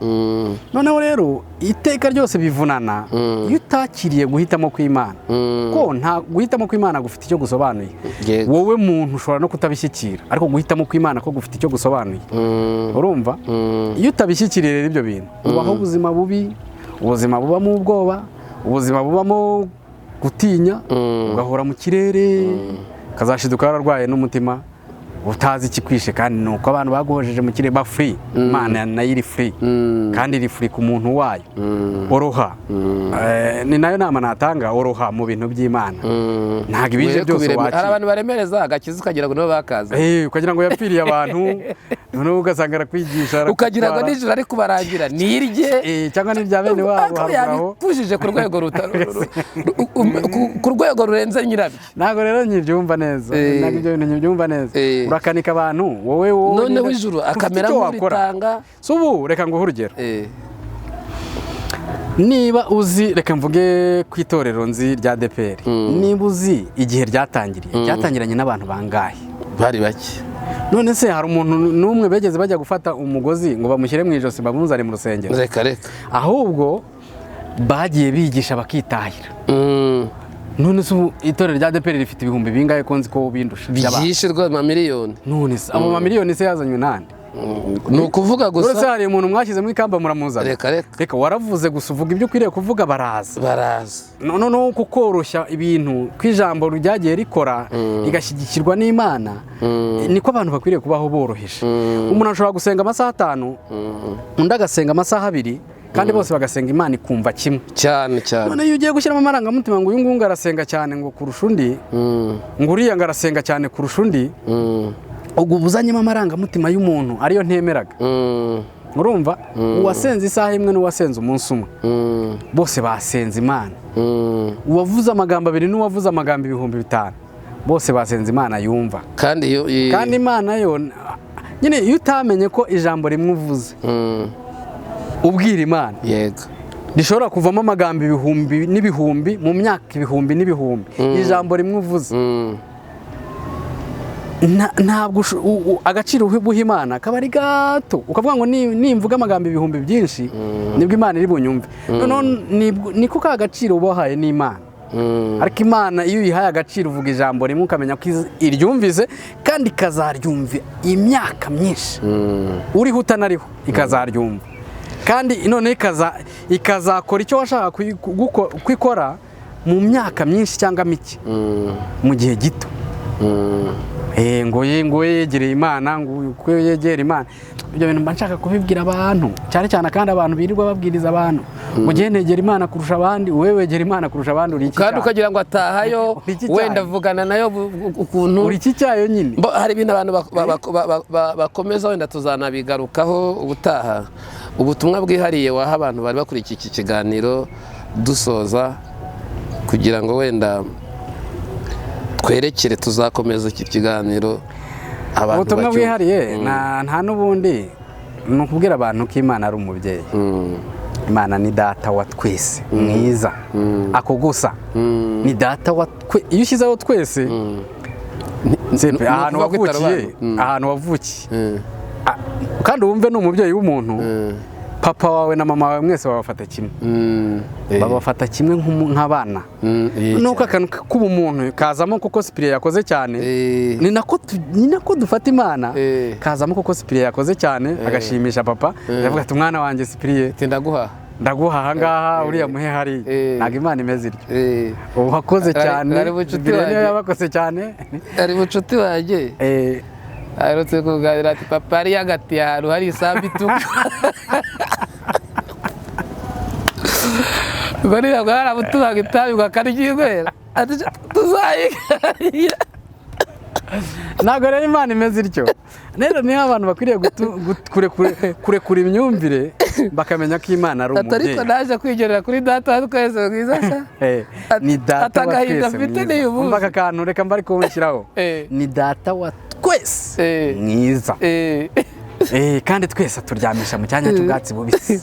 noneho rero iteka ryose bivunana iyo utakiriye guhitamo kw'Imana ko nta guhitamo kw'Imana gufite icyo gusobanuye wowe muntu ushobora no kutabishyikira ariko guhitamo kw'Imana ko gufite icyo gusobanuye urumva iyo utabishyikiriye rero ibyo bintu ubaho ubuzima bubi ubuzima bubamo ubwoba ubuzima bubamo gutinya ugahora mu kirere kazashiduka wararwaye n'umutima utazi ikikwishe kandi nuko abantu baguhojeje mu kirere ba free Imana nayo iri free kandi iri free ku muntu wayo oroha ni nayo nama natanga oroha mu bintu by'Imana ntago ibije byose hari abantu baremereza agakiza ukagira ngo nibo bakaza ukagira ngo yapfiriye abantu noneho ugasanga arakwigisha ukagira ngo nijoro ari kubarangira nirye cyangwa n'ibya bene wabo yabipfushije ku rwego rurenze nyirabyo ntago rero nyibyumva neza ntago ibyo bintu nyibyumva neza urakanika abantu wowe noneho ijuru akamera nk'uritanga subu reka nguhe urugero niba uzi reka mvuge ku itorero nzi rya ADEPR niba uzi igihe ryatangiranye n'abantu bangahe bari bake none se hari umuntu n'umwe begeze bajya gufata umugozi ngo bamushyire mu ijosi bamuzane mu rusengero reka ahubwo bagiye bigisha bakitahira none se itorero rya ADEPR rifite ibihumbi bingahe ko nzi ko bindusha byishirwa amamiliyoni none se abo mamiliyoni se yazanywe nande ni ukuvuga gusa uretse hari umuntu mwashyize mu ikamba muramuzana reka waravuze gusa uvuga ibyo ukwiriye kuvuga baraza noneho kukoroshya ibintu kw'ijambo ryagiye rikora rigashyigikirwa n'Imana niko abantu bakwiriye kubaho boroheje umuntu ashobora gusenga amasaha 5 undi agasenga amasaha 2 kandi bose bagasenga Imana ikumva kimwe cyane none iyo ugiye gushyiramo amarangamutima ngo uyu nguyu arasenga cyane ngo kurusha undi ngo uriya ngarasenga cyane kurusha undi ubwo ubuzanyemo amarangamutima y'umuntu ariyo ntemeraga urumva uwasenze isaha imwe n'uwasenze umunsi umwe bose basenze Imana uwavuze amagambo 2 n'uwavuze amagambo 5,000 bose basenze Imana yumva kandi Imana yo nyine iyo utamenye ko ijambo rimwe uvuze ubwira Imana yego rishobora kuvamo amagambo 1000 n'ibihumbi mu myaka 1000 n'ibihumbi ijambo rimwe uvuze ntabwo agaciro buha Imana kaba ari gato ukavuga ngo nimvuga amagambo 1000 byinshi nibwo Imana iri bunyumve noneho niko ka gaciro ubahaye n'Imana ariko Imana iyo uyihaye agaciro uvuga ijambo rimwe ukamenya ko iryumvize kandi ikazaryumva imyaka myinshi uriho utanariho ikazaryumva kandi none ikazakora icyo washaka kwikora mu myaka myinshi cyangwa mike mu gihe gito ngo yegereye Imana ngo yegere Imana ibyo bintu mba nshaka kubibwira abantu cyane kandi abantu birirwa babwiriza abantu ngo negera Imana kurusha abandi wewe wegera Imana kurusha abandi uri iki kandi ukagira ngo atahayo wenda vugana nayo ukuntu uri iki cyayo nyine hari ibintu abantu bakomeza wenda tuzanabigarukaho ubutaha ubutumwa bwihariye waha abantu bari bakurikiye iki kiganiro dusoza kugira ngo wenda twerekere tuzakomeza iki kiganiro abantu ubutumwa bwihariye nta n'ubundi ni ukubwira abantu ko Imana ari umubyeyi Imana ni data wa twese mwiza ako gusa ni data wa iyo ushyizeho twese ahantu wavukiye kandi wumve ni umubyeyi w'umuntu papa wawe na mama wawe mwese babafata kimwe babafata kimwe nk'abana nuko akantu k'ubumuntu kazamo kuko Cyprien yakoze cyane ni nako dufata Imana kazamo kuko Cyprien yakoze cyane agashimisha papa yavuga ati umwana wanjye Cyprien ndaguha ahangaha uriya muhe hari ntabwo Imana imeze iryo ubu wakoze cyane niyo yabakoze cyane ari bucuti wanjye aherutse kuganira ati papa yari yagatiye ahantu hari isambu itukura bariya ngo harabutubaga itabi ngo akaryinywera tuzayiganira ntabwo rero Imana imeze ityo rero niho abantu bakwiriye kurekura imyumvire bakamenya ko Imana ari umubyeyi ariko naje kwigerera kuri data wa twese mwiza ni data wa twese mwiza umva aka kantu reka mbari kuwushyiraho ni data wa twese mwiza kandi twese turyamisha mu cyanya cy'ubwatsi bubisi.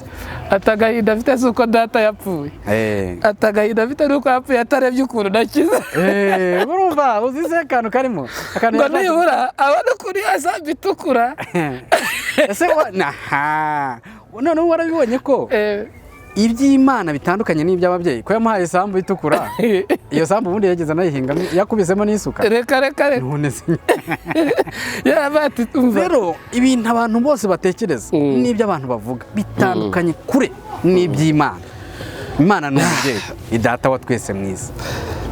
Atagahinda afite si uko data yapfuye, atagahinda afite nuko yapfuye atarebye ukuntu nakize. Urumva uzize akantu karimo ngo nibura abona kuri ya sambu itukura. Ese none warabibonye ko iby'Imana bitandukanye n'iby'ababyeyi, ko yamuhaye isambu itukura, iyo sambu ubundi yageze anayihingamo yakubisemo n'isuka. Reka none se rero ibintu abantu bose batekereza n'ibyo abantu bavuga bitandukanye kure n'iby'Imana. Imana ni umubyeyi, ni data wa twese mwiza.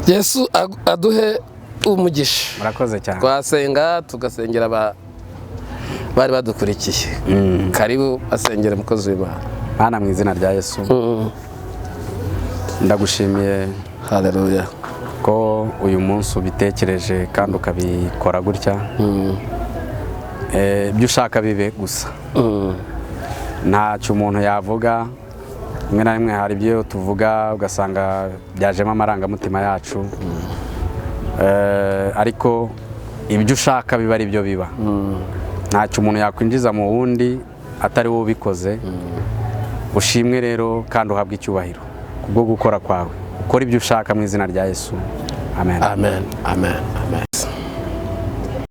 Yesu aduhe umugisha. Murakoze cyane. Twasenga tugasengera bari badukurikiye. Karibu asengera umukozi w'Imana. Bana mu izina rya Yesu, ndagushimiye haleluya ko uyu munsi ubitekereje kandi ukabikora gutya. Ibyo ushaka bibe gusa, ntacyo umuntu yavuga. Rimwe na rimwe hari ibyo tuvuga ugasanga byajemo amarangamutima yacu, ariko ibyo ushaka biba ari byo biba. Ntacyo umuntu yakwinjiza mu wundi atari wowe ubikoze. Ushimwe rero kandi uhabwe icyubahiro kubwo gukora kwawe. Ukora ibyo ushaka mu izina rya Yesu. Amen. Amen. Amen. Amen.